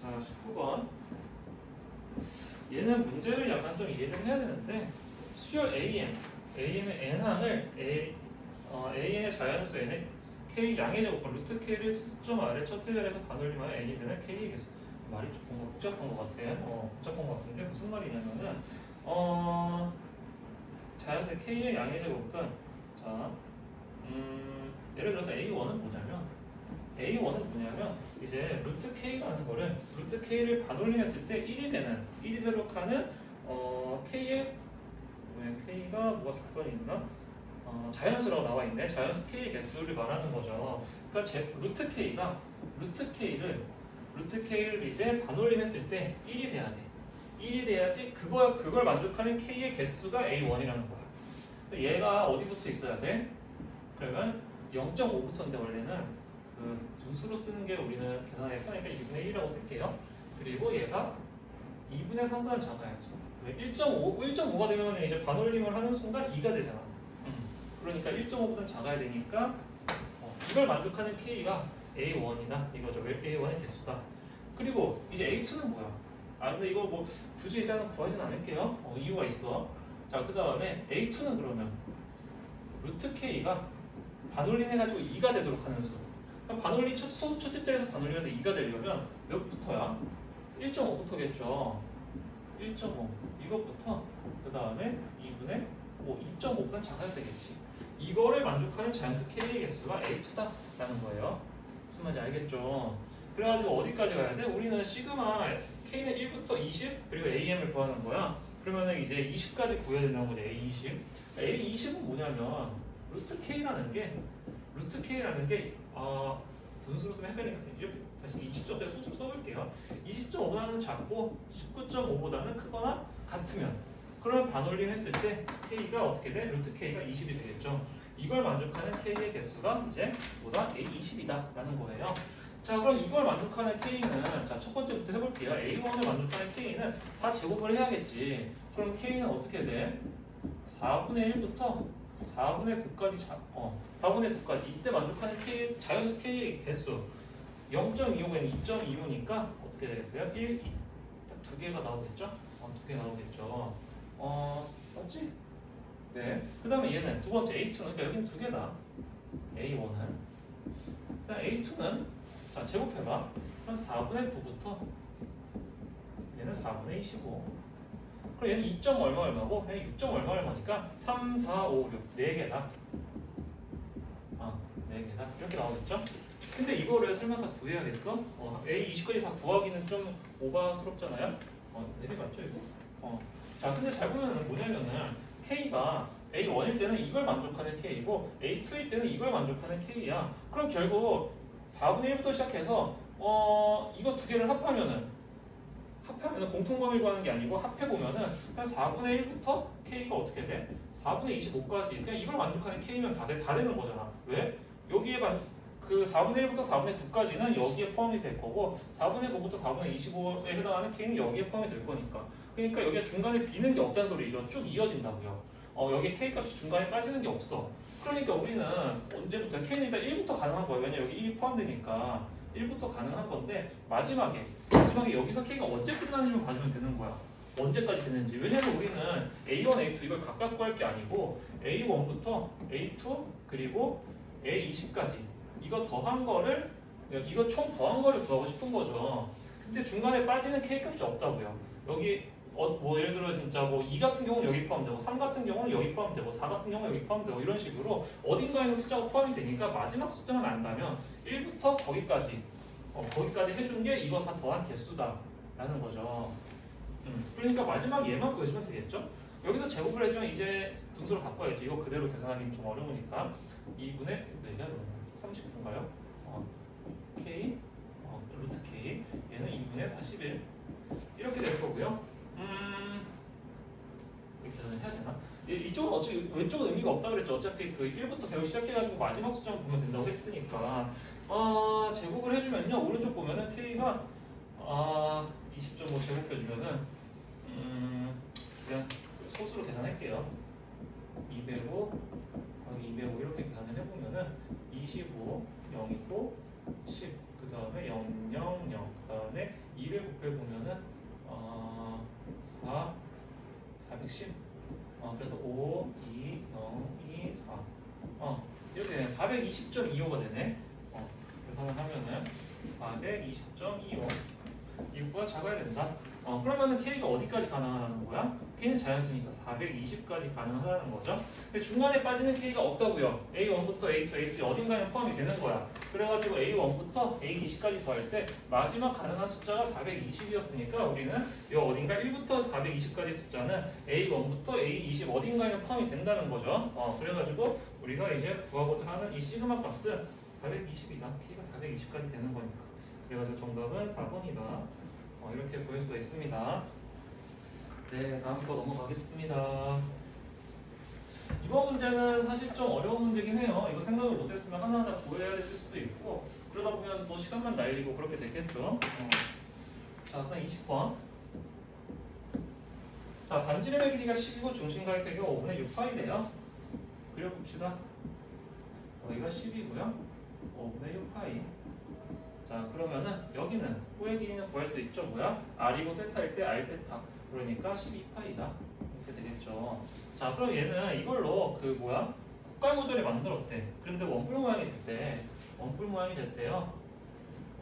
자, 19번. 얘는 문제를 약간 좀 이해를 해야 되는데 수열 AN은 n항을 AN의 자연수 n의 k 양의 제곱과 루트 k를 수점 아래 첫 대열에서 반올림하여 n이 되는 k의 개수. 말이 조금 복잡한 것 같아. 복잡한 것 같은데 무슨 말이냐면은 자연수의 k의 양의 제곱은 자 예를 들어서 A1은 뭐냐면 이제 루트 k라는 거를 루트 k를 반올림했을 때 1이 되도록 하는 k의 k가 뭐가 조건이 있나? 자연수라고 나와 있네. 자연수 k의 개수를 말하는 거죠. 그러니까 루트 k를 이제 반올림했을 때 1이 돼야 돼. 1이 돼야지 그걸 만족하는 k의 개수가 A1이라는 거야. 얘가 어디 붙어 있어야 돼? 그러면 0.5부터인데 원래는 그 분수로 쓰는 게 우리는 계산하기 편하니까 2분의 1이라고 쓸게요. 그리고 얘가 2분의 3보다 작아야지. 1.5가 되면 이제 반올림을 하는 순간 2가 되잖아. 그러니까 1.5보다 작아야 되니까 이걸 만족하는 k가 A1이다 이거죠. A1의 개수다. 그리고 이제 A2는 뭐야? 근데 이거 뭐 굳이 일단은 구하진 않을게요. 이유가 있어. 자, 그 다음에 A2는 그러면 루트 k가 반올림 해가지고 2가 되도록 하는 수. 그럼 반올림 첫째 자리에서 반올림해서 2가 되려면 몇부터야? 1.5부터겠죠. 1.5 이것부터 그 다음에 2분의 5 2.5보다 작아야 되겠지. 이거를 만족하는 자연수 K의 개수가 A2다라는 거예요. 무슨 말인지 알겠죠? 그래가지고 어디까지 가야 돼? 우리는 시그마 K는 1부터 20 그리고 AM을 구하는 거야. 그러면은 이제 20까지 구해야 된다는 거지. A20. A20은 뭐냐면 루트 K라는 게 분수로 쓰면 헷갈리니까 이렇게 다시 20점대 소수로 써볼게요. 20.5보다는 작고 19.5보다는 크거나 같으면 그러면 반올림 했을 때 K가 어떻게 돼? 루트 K가 20이 되겠죠. 이걸 만족하는 K의 개수가 이제 보다 A20이다 라는 거예요. 자 그럼 이걸 만족하는 K는 자 첫 번째부터 해볼게요. A1을 만족하는 K는 다 제곱을 해야겠지. 그럼 K는 어떻게 돼? 4분의 1부터 4분의 9까지 4분의 9까지 이때 만족하는 K 자연수 K의 개수 0.25는 2.25니까 어떻게 되겠어요? 1, 2, 딱 두 개가 나오겠죠? 두 개 나오겠죠. 맞지? 네. 그 다음에 얘는 두 번째 A2는 그러니까 여기는 두 개다. A1은 그다음 A2는 자 제곱해봐. 한 4분의 9부터 얘는 4분의 25. 그럼 얘는 2점 얼마 얼마고 얘는 6점 얼마 얼마니까 3, 4, 5, 6 4개다. 4개다. 이렇게 나오겠죠? 근데 이거를 설마 다 구해야겠어? A20까지 다 구하기는 좀 오바스럽잖아요? 4개 맞죠 이거? 자 근데 잘 보면은 뭐냐면은 K가 A1일 때는 이걸 만족하는 K이고 A2일 때는 이걸 만족하는 K야. 그럼 결국 4분의 1부터 시작해서 이거 두 개를 합하면은 공통 범위를 구하는 게 아니고 합해보면은 한 4분의 1부터 K가 어떻게 돼? 4분의 25까지 그냥 이걸 만족하는 K면 다 되는 거잖아. 왜? 여기에 그 4분의 1부터 4분의 9까지는 여기에 포함이 될 거고 4분의 9부터 4분의 25에 해당하는 K는 여기에 포함이 될 거니까 그러니까 여기가 중간에 비는 게 없다는 소리죠. 쭉 이어진다고요. 여기 K 값이 중간에 빠지는 게 없어. 그러니까 우리는 언제부터 K는 일단 1부터 가능한 거예요. 왜냐면 여기 1이 포함되니까 1부터 가능한 건데 마지막에 여기서 K가 언제 끝나는지만 봐주면 되는 거야. 언제까지 되는지. 왜냐면 우리는 A1, A2 이걸 각각 구할 게 아니고 A1부터 A2 그리고 A20까지 이거 더한 거를 이거 총 더한 거를 구하고 싶은 거죠. 근데 중간에 빠지는 K 값이 없다고요. 여기 뭐 예를 들어 진짜 뭐 2 같은 경우는 여기 포함되고 3 같은 경우는 여기 포함되고 4 같은 경우는 여기 포함되고 이런 식으로 어딘가에는 숫자가 포함이 되니까 마지막 숫자만 안다면 1부터 거기까지 해준 게 이거 다 더한 개수다라는 거죠. 그러니까 마지막 얘만 구해주면 되겠죠? 여기서 제곱을 해주면 이제 분수로 바꿔야지. 이거 그대로 계산하기는 좀 어려우니까 2분의 몇이야? 39인가요? K 루트 K 얘는 2분의 41 이렇게 될 거고요. 이렇게 계산을 해야 되나? 이쪽은 어차피 왼쪽은 의미가 없다 그랬죠. 어차피 그 1부터 계속 시작해가지고 마지막 숫자만 보면 된다고 했으니까 제곱을 해주면요 오른쪽 보면은 K가 20.5 제곱해주면은 그냥 소수로 계산할게요. 205 205 이렇게 계산을 해보면은 25 0이고 10 그 다음에 0 0 0 그 다음에 2를 곱해보면은 410 그래서 5 2 0 2 4 이렇게 되네. 420.25가 되네. 계산을 하면은 420.25 이거보다 작아야 된다. 그러면은 K가 어디까지 가능하다는 거야? K는 자연수니까 420까지 가능하다는 거죠. 근데 중간에 빠지는 K가 없다고요. A1부터 A2, A3 어딘가에 포함이 되는 거야. 그래가지고 A1부터 A20까지 더할 때 마지막 가능한 숫자가 420이었으니까 우리는 이 어딘가 1부터 420까지 숫자는 A1부터 A20 어딘가에는 포함이 된다는 거죠. 그래가지고 우리가 이제 구하고자 하는 이 시그마 값은 420이다. K가 420까지 되는 거니까. 그래가지고 정답은 4번이다. 이렇게 구할 수가 있습니다. 네, 다음 거 넘어가겠습니다. 이번 문제는 사실 좀 어려운 문제긴 해요. 이거 생각을 못했으면 하나하나 구해야 됐을 수도 있고 그러다 보면 또 시간만 날리고 그렇게 됐겠죠. 자, 그다음 20번. 자, 반지름의 길이가 10이고 중심각의 크기가 5분의 6파이네요. 그려봅시다. 여기가 10이고요. 5분의 6파이. 자 그러면은 여기는 호의 길이는 구할 수 있죠. 뭐야? R이고 세타일 때 R 세타 그러니까 12파이다 이렇게 되겠죠. 자 그럼 얘는 이걸로 그 뭐야? 국갈 모델을 만들었대. 그런데 원뿔 모양이 됐대. 원뿔 모양이 됐대요.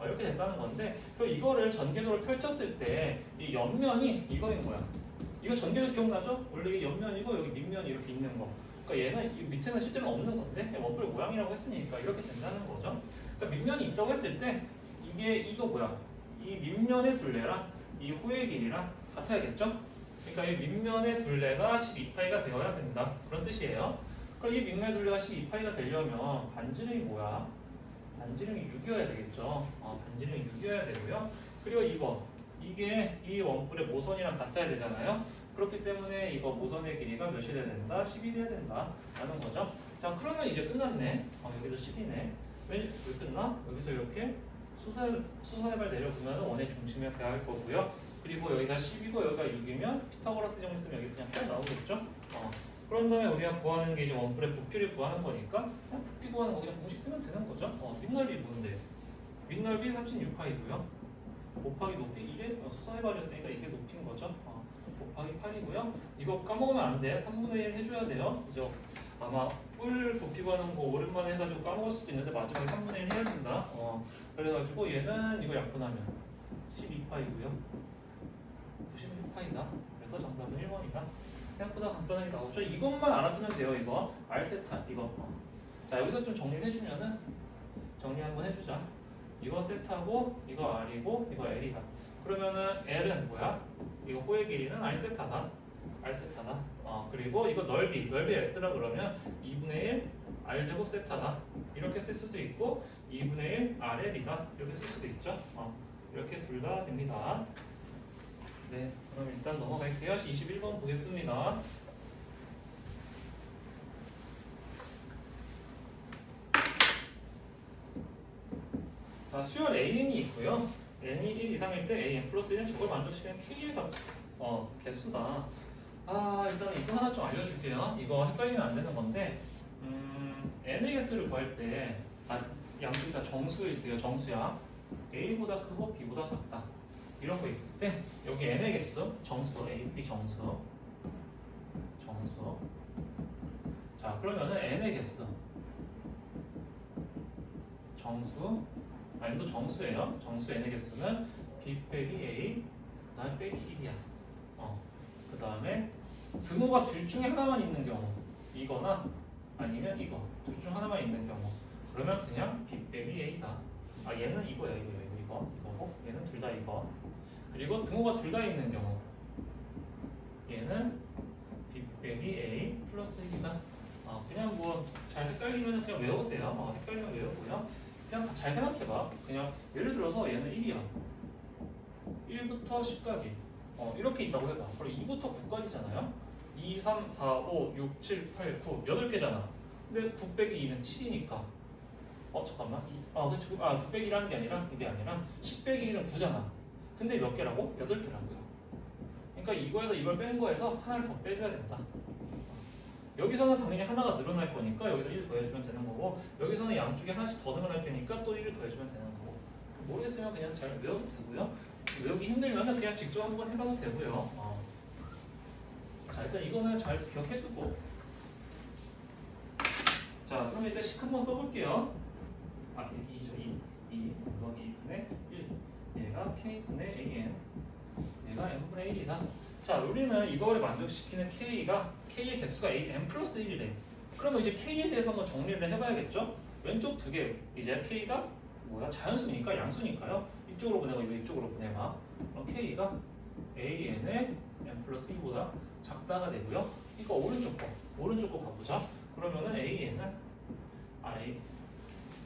이렇게 됐다는 건데 그럼 이거를 전개도를 펼쳤을 때 이 옆면이 이거인 거야. 이거 전개도 기억나죠? 원래 이게 옆면이고 여기 밑면이 이렇게 있는 거. 그러니까 얘는 이 밑에는 실제로 없는 건데 원뿔 모양이라고 했으니까 이렇게 된다는 거죠. 그러니까 밑면이 있다고 했을 때 이거 뭐야? 이 밑면의 둘레랑 이 호의 길이랑 같아야겠죠? 그러니까 이 밑면의 둘레가 12파이가 되어야 된다. 그런 뜻이에요. 그럼 이 밑면의 둘레가 12파이가 되려면 반지름이 뭐야? 반지름이 6이어야 되겠죠. 반지름이 6이어야 되고요. 그리고 이게 이 원뿔의 모선이랑 같아야 되잖아요. 그렇기 때문에 이거 모선의 길이가 몇이 돼야 된다? 10이 돼야 된다. 라는 거죠. 자, 그러면 이제 끝났네. 여기도 10이네. 왜 끝나? 여기서 이렇게 수사해발 내려보면 원의 중심에 대할 거고요. 그리고 여기가 10이고 여기가 6이면 피타고라스 정리 쓰면 여기 그냥 딱 나오겠죠? 그런 다음에 우리가 구하는 게 이제 원뿔의 부피를 구하는 거니까 그냥 부피 구하는 거 그냥 공식 쓰면 되는 거죠. 밑넓이 뭔데? 밑넓이 36파이고요. 곱하기 높이 이게 수사해발이었으니까 이게 높이인 거죠. 곱하기 8이고요. 이거 까먹으면 안 돼. 3분의 1 해줘야 돼요. 그죠? 아마 뿔 부피 구하는 거 오랜만에 해가지고 까먹을 수도 있는데 마지막에 3분의 1 해야 된다. 그래가지고 얘는 이거 약분하면 12파이고요. 96파이다. 그래서 정답은 1번이다. 생각보다 간단하게 나오죠. 이것만 알았으면 돼요. 이거 R세타 이거. 자, 여기서 좀 정리를 해주면은 정리 한번 해주자. 이거 세타고 이거 R이고 이거 L이다. 그러면은 L은 뭐야? 이거 호의 길이는 R세타다. R세타다. 그리고 이거 넓이 S라 그러면 2분의 1 R제곱 세타다. 이렇게 쓸 수도 있고 2분의 1 RL이다. 이렇게 쓸 수도 있죠. 이렇게 둘 다 됩니다. 네, 그럼 일단 넘어갈게요. 21번 보겠습니다. 수열 AN이 있고요. n이 1 이상일 때 AN 플러스 1은 저걸 만족시키는 K의 값, 개수다. 일단 이거 하나 좀 알려줄게요. 이거 헷갈리면 안 되는 건데, n의 개수를 구할 때, 양쪽이 다 정수일게요. 정수야. A보다 크고 B보다 작다. 이런 거 있을 때 여기 n의 개수, 정수, A, B 정수. 자, 그러면은 n의 개수, 정수, n도 정수예요. 정수 n의 개수는 B 빼기 A, 그다음에 빼기 1이야. 그 다음에 등호가 둘 중에 하나만 있는 경우, 이거나 아니면 이거 둘 중 하나만 있는 경우, 그러면 그냥 B 빼기 A다. 얘는 이거야, 이거고, 얘는 둘 다 이거. 그리고 등호가 둘 다 있는 경우, 얘는 B 빼기 A 플러스 1이다. 그냥 뭐 잘 헷갈리면 그냥 외우세요. 헷갈리면 외우고요. 그냥 잘 생각해봐. 그냥 예를 들어서 얘는 1이야. 1부터 10까지. 이렇게 있다고 해봐. 그리고 2부터 9까지잖아요. 2, 3, 4, 5, 6, 7, 8, 9. 8개잖아. 근데 9 빼기 2는 7이니까. 잠깐만. 9 빼기 1하는 게 아니라, 이게 아니라 10 빼기 1은 9잖아. 근데 몇 개라고? 8개라고요. 그러니까 이거에서 이걸 뺀 거에서 하나를 더 빼줘야 된다. 여기서는 당연히 하나가 늘어날 거니까 여기서 1 더해주면 되는 거고, 여기서는 양쪽에 하나씩 더 늘어날 테니까 또 1을 더해주면 되는 거고. 모르겠으면 그냥 잘 외워도 되고요. 외우기 힘들면 그냥 직접 한번 해봐도 되고요. 자, 일단 이거는 잘 기억해두고. 자, 그럼 일단 식 한번 써볼게요. 2 더하기 2분의 1. 얘가 K분의 AN. 얘가 N분의 1이다. 자, 우리는 이거를 만족시키는 K의 개수가 N 플러스 1이래. 그러면 이제 K에 대해서 한번 정리를 해봐야겠죠? 왼쪽 두 개, 이제 K가 뭐야? 자연수니까, 양수니까요. 이쪽으로 보내고 이거 이쪽으로 보내봐. 그럼 K가 AN의 N 플러스 2보다 작다가 되고요. 이거 오른쪽 거 가보자. 그러면은 AN은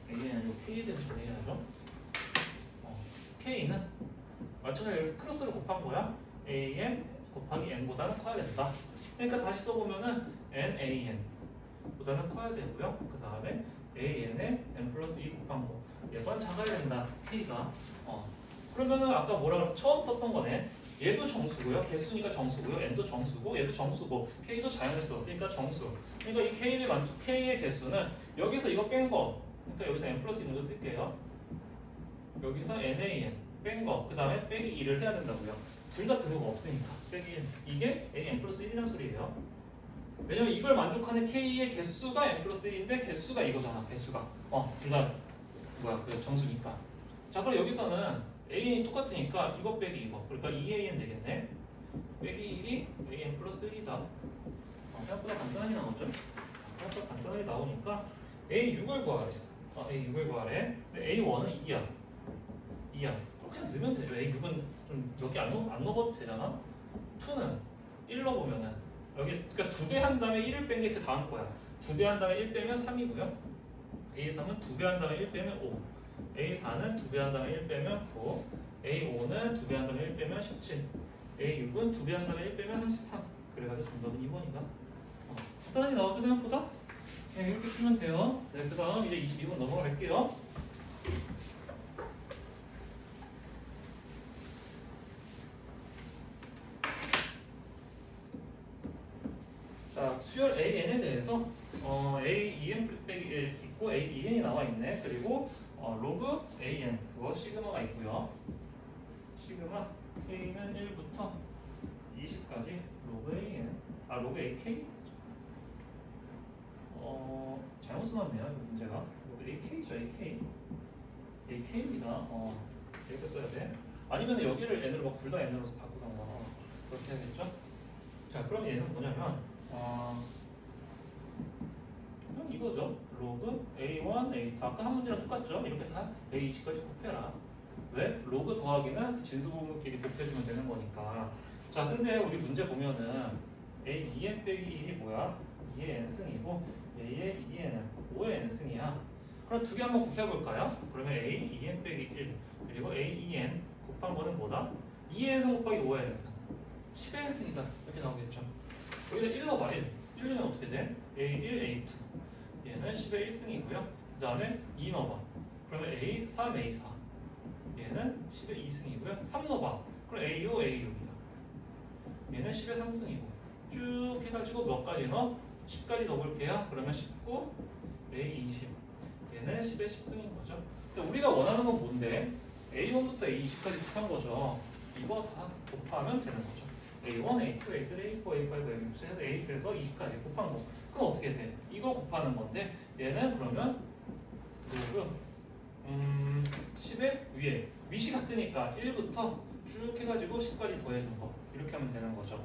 AN은 K에 대해서 정리해야죠. K는 마찬가지로 이렇게 크로스를 곱한 거야. AN 곱하기 N보다는 커야 된다. 그러니까 다시 써보면은 NAN 보다는 커야 되고요. 그 다음에 AN에 N 플러스 2 곱한 거. 얘가 작아야 된다. K가. 그러면은 아까 뭐라 그랬어? 처음 썼던 거네. 얘도 정수고요. 개수니까 정수고요. N도 정수고, 얘도 정수고, K도 자연수. 그러니까 정수. 그러니까 이 K의 개수는 여기서 이거 뺀 거. 그러니까 여기서 N 플러스 2는 거 쓸게요. 여기서 NAN 뺀 거. 그 다음에 빼기 2를 해야 된다고요. 둘 다 등호가 없으니까. 빼기 1. 이게 N 플러스 1이라는 소리예요. 왜냐면 이걸 만족하는 K의 개수가 N 플러스 1인데 개수가 이거잖아. 개수가. 둘 다 뭐야 그 정수니까. 자 그럼 여기서는 AN이 똑같으니까 이거 빼기 이거. 그러니까 2AN 되겠네. 빼기 1이 AN 플러스 1이다. 생각보다 간단하게 나오죠? 생각보다 간단하게 나오니까 A6을 구하래. A6을 구하래. 근데 A1은 2야. 2야. 그냥 넣으면 되죠. A6은 좀 몇 개 안 넣어봐도 되잖아. 2는 1 넣어보면은 여기 그러니까 2배 한 다음에 1을 뺀 게 그 다음 거야. 2배 한 다음에 1 빼면 3이고요. A3은 2배 한 다음에 1 빼면 5. A4는 2배 한 다음에 1 빼면 9. A5는 2배 한 다음에 1 빼면 17. A6은 2배 한 다음에 1 빼면 33. 그래가지고 정답은 2번이다. 간단하게 나오죠 생각보다? 네, 이렇게 풀면 돼요. 네, 그 다음 이제 22번 넘어갈게요. 자, 수열 AN에 대해서 AEN 빼기 1 있고 AEN이 나와 있네. 그리고 로그 AN 그거 시그마가 있고요. 시그마 K는 1부터 20까지 로그 AN 로그 AK 잘못 써놨네요 이 문제가. 로그 AK죠 AK AK입니다. 이렇게 써야 돼. 아니면 여기를 N으로 막 둘 다 N으로 바꾸던가 그렇게 해야겠죠. 자 그럼 얘는 뭐냐면 그냥 이거죠. 로그 A1, A2 아까 한 문제랑 똑같죠? 이렇게 다 A20까지 곱해라. 왜? 로그 더하기는 진수분모끼리 곱해주면 되는 거니까. 자 근데 우리 문제 보면은 A 2n 빼기 1이 뭐야? 2의 n승이고 A의 2n은 5의 n승이야. 그럼 두 개 한번 곱해볼까요? 그러면 A 2n 빼기 1 그리고 A 2n 곱한 거는 뭐다? 2의 n승 곱하기 5의 n승 10의 n승이다. 이렇게 나오겠죠. 여기다 1 넣어봐 1 넣으면 어떻게 돼? A1, A2 얘는 10의 1승이고요 그 다음에 2 넣어봐 그러면 A, 3, A4 얘는 10의 2승이고요 3 넣어봐 그럼 A5, A6이다 얘는 10의 3승이고 쭉 해가지고 몇 가지 넣어? 10까지 넣어볼게요 그러면 19, A20 얘는 10의 10승인 거죠. 근데 우리가 원하는 건 뭔데? A1부터 A20까지 곱한 거죠. 이거 다 곱하면 되는 거죠. A1, A2, A3, A4, A5, A6 해서 A 그래서 20까지 곱한 거. 그럼 어떻게 돼? 이거 곱하는 건데 얘는 그러면 로그 10의 위에 밑이 같으니까 1부터 쭉 해가지고 10까지 더해준 거 이렇게 하면 되는 거죠.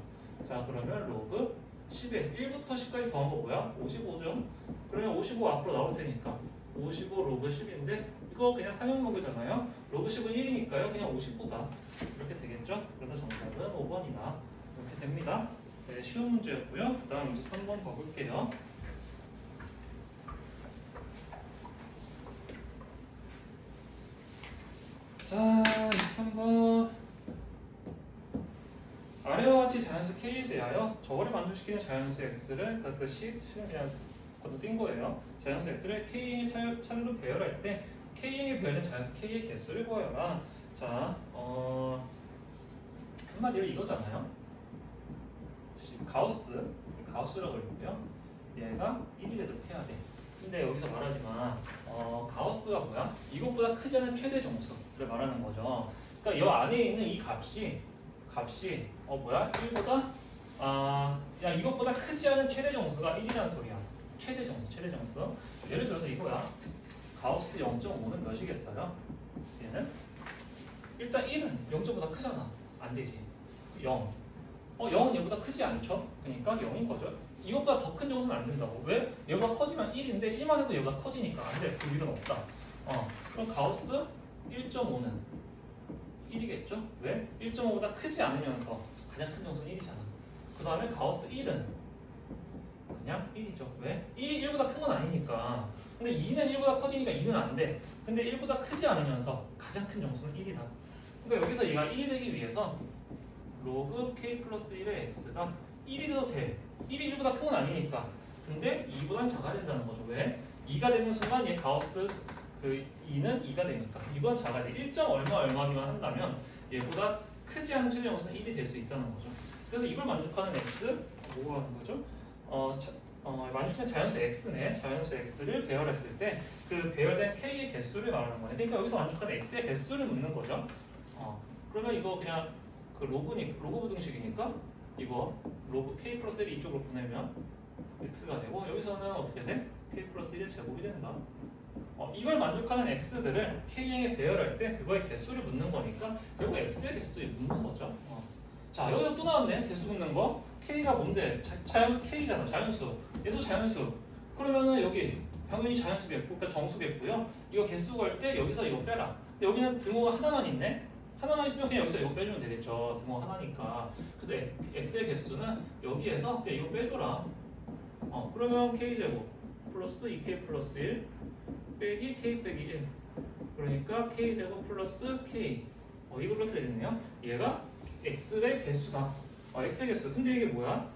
자 그러면 로그 10에 1부터 10까지 더한 거 뭐야? 55죠? 그러면 55 앞으로 나올 테니까 55 로그 10인데 이거 그냥 상용로그잖아요. 로그 10은 1이니까요. 그냥 55다. 이렇게 되겠죠? 그래서 정답은 5번이다. 이렇게 됩니다. 네, 쉬운 문제였고요. 그 다음 23번 가볼게요. 자, 23번. 아래와 같이 자연수 K에 대하여 저거를 만족시키는 자연수 X를 그러니까 그 식은 그냥 건너뛴 거예요. 자연수 X를 K의 차례로 배열할 때 K에 배열된 자연수 K의 개수를 구하여라. 자, 한마디로 이거잖아요. 가우스라고 있고요. 얘가 1이 되도록 해야 돼. 근데 여기서 말하지만 가우스가 뭐야? 이것보다 크지 않은 최대 정수를 말하는 거죠. 그러니까 이 안에 있는 이 값이 뭐야? 1보다 야 이것보다 크지 않은 최대 정수가 1이라는 소리야. 최대 정수. 예를 들어서 이거야. 가우스 0.5는 몇이겠어요? 얘는 일단 1은 0.5보다 크잖아. 안 되지. 0. 0은 얘보다 크지 않죠? 그러니까 0인 거죠. 이것보다 더 큰 정수는 안 된다고. 왜? 얘보다 커지면 1인데 1만 해도 얘보다 커지니까 안 돼. 그 일은 없다. 그럼 가우스 1.5는 1이겠죠? 왜? 1.5보다 크지 않으면서 가장 큰 정수는 1이잖아. 그 다음에 가우스 1은 그냥 1이죠. 왜? 1이 1보다 큰 건 아니니까. 근데 2는 1보다 커지니까 2는 안 돼. 근데 1보다 크지 않으면서 가장 큰 정수는 1이다. 그러니까 여기서 얘가 1이 되기 위해서 로그 K 플러스 1의 X가 1이 돼도 돼. 1이 1보다 큰 건 아니니까. 근데 2보단 작아야 된다는 거죠. 왜? 2가 되는 순간 얘 가우스 그 2는 2가 되니까 2보다 작아야 돼. 1. 얼마미만 한다면 얘보다 크지 않은 최대 정수는 1이 될 수 있다는 거죠. 그래서 이걸 만족하는 X 뭐가 하는 거죠? 만족하는 자연수 X네. 자연수 X를 배열했을 때 그 배열된 K의 개수를 말하는 거네. 그러니까 여기서 만족하는 X의 개수를 묻는 거죠. 그러면 이거 그냥 그 로그 부등식이니까 이거 로그 K 플러스 1이 이쪽으로 보내면 X가 되고 여기서는 어떻게 돼? K 플러스 1의 제곱이 된다. 이걸 만족하는 x들을 k에 배열할 때 그거의 개수를 묻는 거니까 결국 x의 개수에 묻는 거죠. 자, 여기서 또 나왔네. 개수 묻는 거. k가 뭔데? k잖아. 자연수. 얘도 자연수. 그러면은 여기 당연히 자연수겠고, 그러니까 정수겠고요. 이거 개수 구할 때 여기서 이거 빼라. 근데 여기는 등호가 하나만 있네. 하나만 있으면 그냥 여기서 이거 빼주면 되겠죠. 등호 하나니까. 그래서 x의 개수는 여기에서 그냥 이거 빼줘라. 그러면 k제곱 플러스 2k 플러스 1 빼기 k 빼기 1. 그러니까 k제곱 플러스 k. 이걸로 이렇게 되겠네요. 얘가 x의 개수다. x의 개수. 근데 이게 뭐야?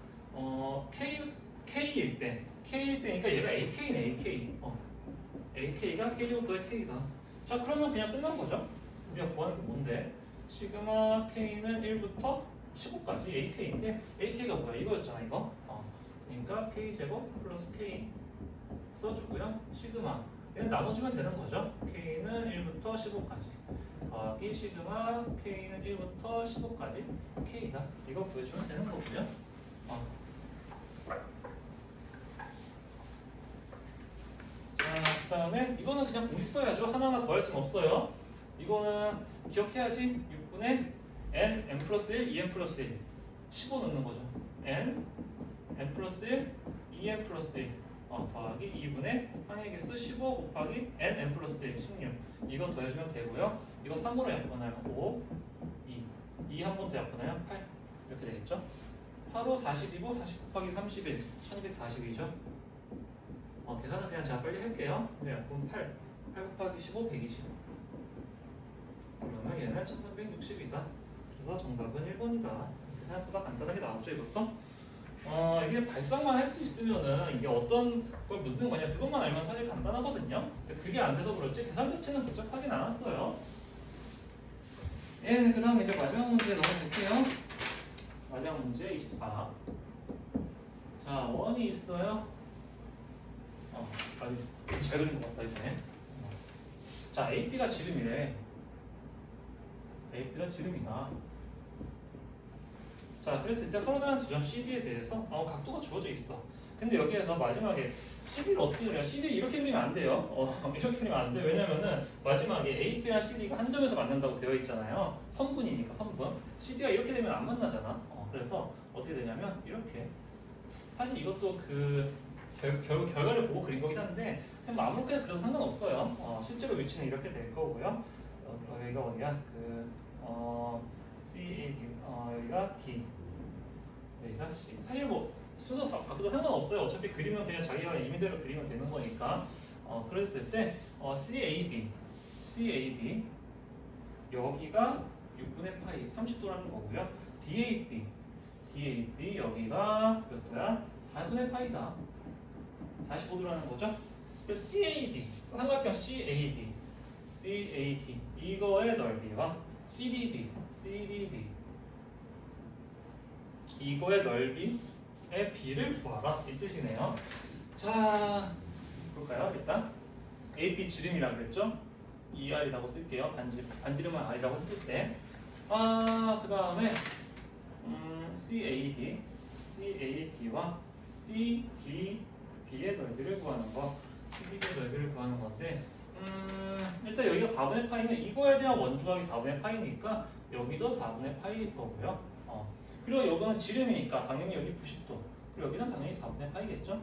k일 때니까 얘가 ak네, ak. ak가 k제곱 더해 k다. 자, 그러면 그냥 끝난 거죠. 우리가 구하는 게 뭔데? 시그마 k는 1부터 15까지 ak인데 ak가 뭐야? 이거였잖아, 이거. 그러니까 k제곱 플러스 k 써주고요. 시그마 얘는 나눠주면 되는 거죠. k는 1부터 15까지 더하기 시그마 k는 1부터 15까지 k다. 이거 구해주면 되는 거고요. 자, 그 다음에 이거는 그냥 공식 써야죠. 하나하나 더 할 수는 없어요. 이거는 기억해야지. 6분의 n 플러스 1, 2n 플러스 1 15 넣는 거죠. n 플러스 1, 2n 플러스 1 더하기 2분의 항의 개수 15 곱하기 n 플러스 1, 16 이거 더해주면 되고요. 이거 3으로 약분하면 5, 2 한 번 더 약분하면 8 이렇게 되겠죠. 8호 40이고 40 곱하기 31 1240이죠. 계산은 그냥 제가 빨리 할게요. 약분 8 곱하기 15 120 그러면 얘는 1360이다. 그래서 정답은 1번이다. 생각보다 간단하게 나오죠, 이것도. 이게 발상만 할 수 있으면은 이게 어떤 걸 묻는 거냐 그것만 알면 사실 간단하거든요. 근데 그게 안 돼서 그렇지 계산 자체는 복잡하진 않았어요. 그 다음 이제 마지막 문제 넘어갈게요. 마지막 문제 24. 자, 원이 있어요. 아주 잘 그린 것 같다 이번에. 자, AP가 지름이래. AP가 지름이다. 자, 그랬을 때 서로다른 두 점 CD에 대해서 각도가 주어져 있어. 근데 여기에서 마지막에 CD를 어떻게 그려요? CD 이렇게 그리면 안 돼요. 이렇게 그리면 안 돼. 왜냐면은 마지막에 AB랑 CD가 한 점에서 만난다고 되어 있잖아요. 선분이니까 선분. CD가 이렇게 되면 안 만나잖아. 그래서 어떻게 되냐면 이렇게. 사실 이것도 그 결과를 보고 그린 거긴 한데 그냥 아무렇게나 그려도 상관없어요. 실제로 위치는 이렇게 될 거고요. 여기가 어디야? C, 여기가 D, 여기가 C. 사실 뭐 순서 바꿔도 상관없어요. 어차피 그리면 그냥 자기가 임의대로 그리면 되는 거니까. 그랬을 때 CAB 여기가 6분의 파이 30도라는 거고요. DAB 여기가 몇 도야? 4분의 파이다. 45도라는 거죠. 그리고 CAD 삼각형 CAD 이거의 넓이와 CDB 이거의 넓이의 비를 구하라 이 뜻이네요. 자, 볼까요? 일단 AP 지름이라고 그랬죠? ER이라고 쓸게요. 반지름은 R이라고 했을 때. 그 다음에 CAD와 CDB의 넓이를 구하는 거. CDB의 넓이를 구하는 건데 일단 여기가 4분의 파이면 이거에 대한 원주각이 4분의 파이니까 여기도 4분의 파이일 거고요. 그리고 여기는 지름이니까 당연히 여기 90도. 그리고 여기는 당연히 4분의 파이겠죠.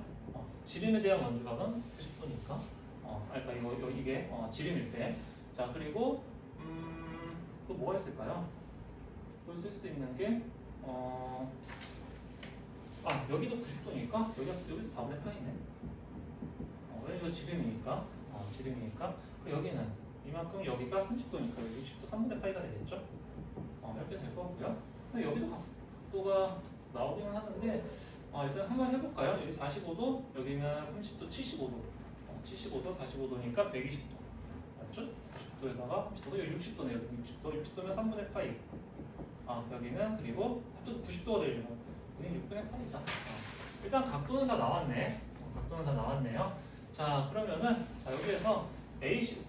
지름에 대한 원주각은 90도니까. 그러니까 이게 지름일 때. 자, 그리고 또 뭐가 있을까요? 또 쓸 수 있는 게 여기도 90도니까 여기도 4분의 파이네. 왜 이거 지름이니까. 그리고 여기는 이만큼 여기가 30도니까 60도 3분의 파이가 되겠죠. 이렇게 될 거고요. 근데 여기도 각도가 나오기는 하는데 일단 한번 해볼까요? 여기 45도, 여기는 30도, 75도. 75도, 45도니까 120도. 맞죠? 90도에다가 30도, 여기 60도네요. 60도면 3분의 파이. 여기는 그리고 합쳐서 90도가 되려면 여기는 6분의 파이다. 일단 각도는 다 나왔네. 요 자, 그러면은 여기에서 AC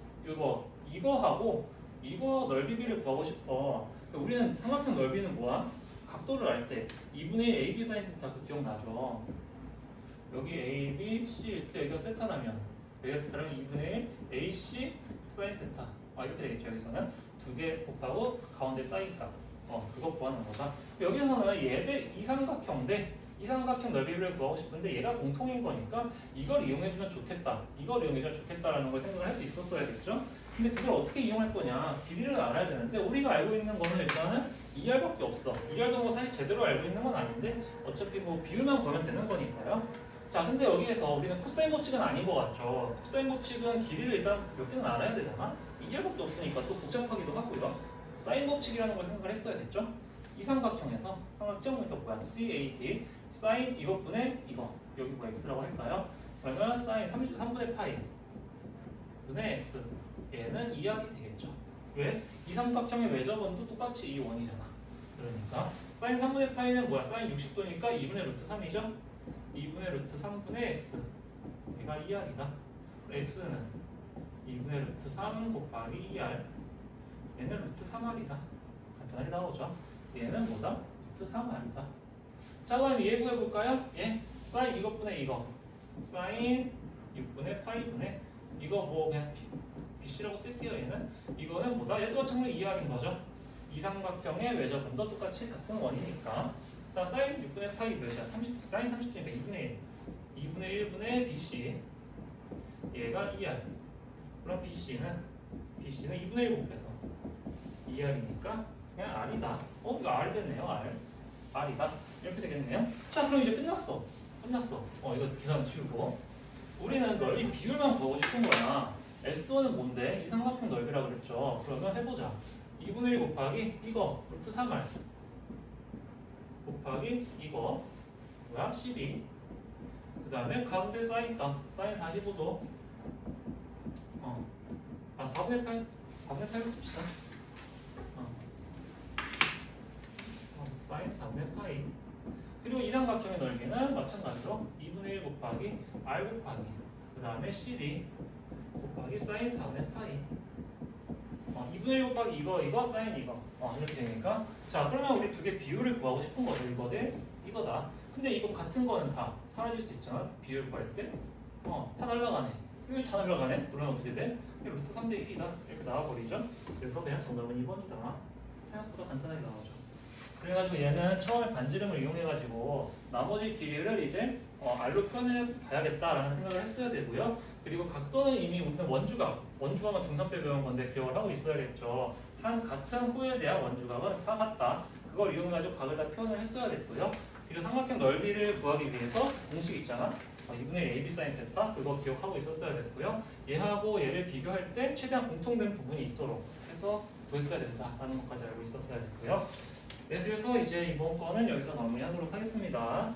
이거하고 이거 넓이비를 구하고 싶어. 우리는 삼각형 넓이는 뭐야? 각도를 알 때 2분의 1 AB 사인 세타 그 기억나죠? 여기 A, B, C일 때 여기가 세타라면 여기서 그러면 2분의 1 AC 사인 세타. 이렇게 되겠죠. 여기서는 두 개 곱하고 가운데 사인 값. 그거 구하는 거다. 여기서는 얘 이삼각형 대 이삼각형 넓이를 구하고 싶은데 얘가 공통인 거니까 이걸 이용해주면 좋겠다. 이걸 이용해주면 좋겠다라는 걸 생각을 할 수 있었어야겠죠. 근데 그걸 어떻게 이용할 거냐? 길이를 알아야 되는데 우리가 알고 있는 거는 일단은 2R밖에 없어. 2R도 뭐 사실 제대로 알고 있는 건 아닌데 어차피 뭐 비율만 구하면 되는 거니까요. 자, 근데 여기에서 우리는 코사인 법칙은 아닌 것 같죠. 코사인 법칙은 길이를 일단 몇 개는 알아야 되잖아. 2R밖에 없으니까 또 복잡하기도 하고요. 사인 법칙이라는 걸 생각을 했어야겠죠. 이 삼각형에서 삼각형 그러니까 뭐야? CAD 사인 이것분의 이거 여기 뭐 x라고 할까요? 그러면 사인 3분의 파이 분의 x 얘는 2하게 되겠죠. 왜? 이 삼각형의 외접원도 똑같이 이 원이잖아. 그러니까 사인 3분의 파이는 뭐야? 사인 60도니까 2분의 루트 3이죠? 2분의 루트 3분의 x 얘가 2r이다. x는 2분의 루트 3 곱하기 2r 얘는 루트 3r이다. 간단하게 나오죠? 얘는 뭐다? 루트 3r이다. 자, 그럼 얘 구해볼까요? 예? 사인 이것분의 이거 사인 6분의 파이분의 이거 뭐 그냥 BC라고 쓸게요. 얘는 이거는 뭐다? 얘도 마찬가지로 2r인 거죠. 이 삼각형의 외접원도 똑같이 같은 원이니까 자, 사인 6분의 파이 몇이야? 30, 사인 30이니까 2분의 1 2분의 1분의 BC 얘가 2r 그럼 BC는 2분의 1 곱해서 2r이니까 그냥 r이다. 이거 r 됐네요. r이다. 이렇게 되겠네요. 자, 그럼 이제 끝났어. 이거 계산 치우고 우리는 넓이 비율만 구하고 싶은 거야. S1은 뭔데? 이 삼각형 넓이라고 그랬죠. 그러면 해보자. 2분의 1 곱하기 이거 루트 3r 곱하기 이거 뭐야? 12. 그 다음에 가운데 사인 값 사인 45도 4분의 8로 씁시다. 사인 4분의 파이 그리고 이 삼각형의 넓이는 마찬가지로 2분의 1 곱하기 r 곱하기 그 다음에 CD 곱하기 사인 4분의 파이 2분의 1 곱하기 이거 사인 이거 이렇게 되니까 자, 그러면 우리 두 개 비율을 구하고 싶은 거죠. 이거 대 이거다. 근데 이거 같은 거는 다 사라질 수 있잖아. 비율 구할 때 다 날라가네. 이거 다 날라가네. 그러면 어떻게 돼? 루트 3대 1이다. 이렇게 나와버리죠. 그래서 그냥 정답은 2번이다. 생각보다 간단하게 나오죠. 그래가지고 얘는 처음에 반지름을 이용해가지고 나머지 길이를 이제 R로 표현해 봐야겠다라는 생각을 했어야 되고요. 그리고 각도는 이미 우리는 원주각은 중3 때 배운 건데 기억을 하고 있어야겠죠. 한 같은 호에 대한 원주각은 다 같다. 그걸 이용해가지고 각을 다 표현을 했어야 됐고요. 그리고 삼각형 넓이를 구하기 위해서 공식 있잖아. 2분의 1 AB 사인 세타 그거 기억하고 있었어야 됐고요. 얘하고 얘를 비교할 때 최대한 공통된 부분이 있도록 해서 구했어야 된다라는 것까지 알고 있었어야 됐고요. 네, 그래서 이제 이번 거는 여기서 마무리하도록 하겠습니다.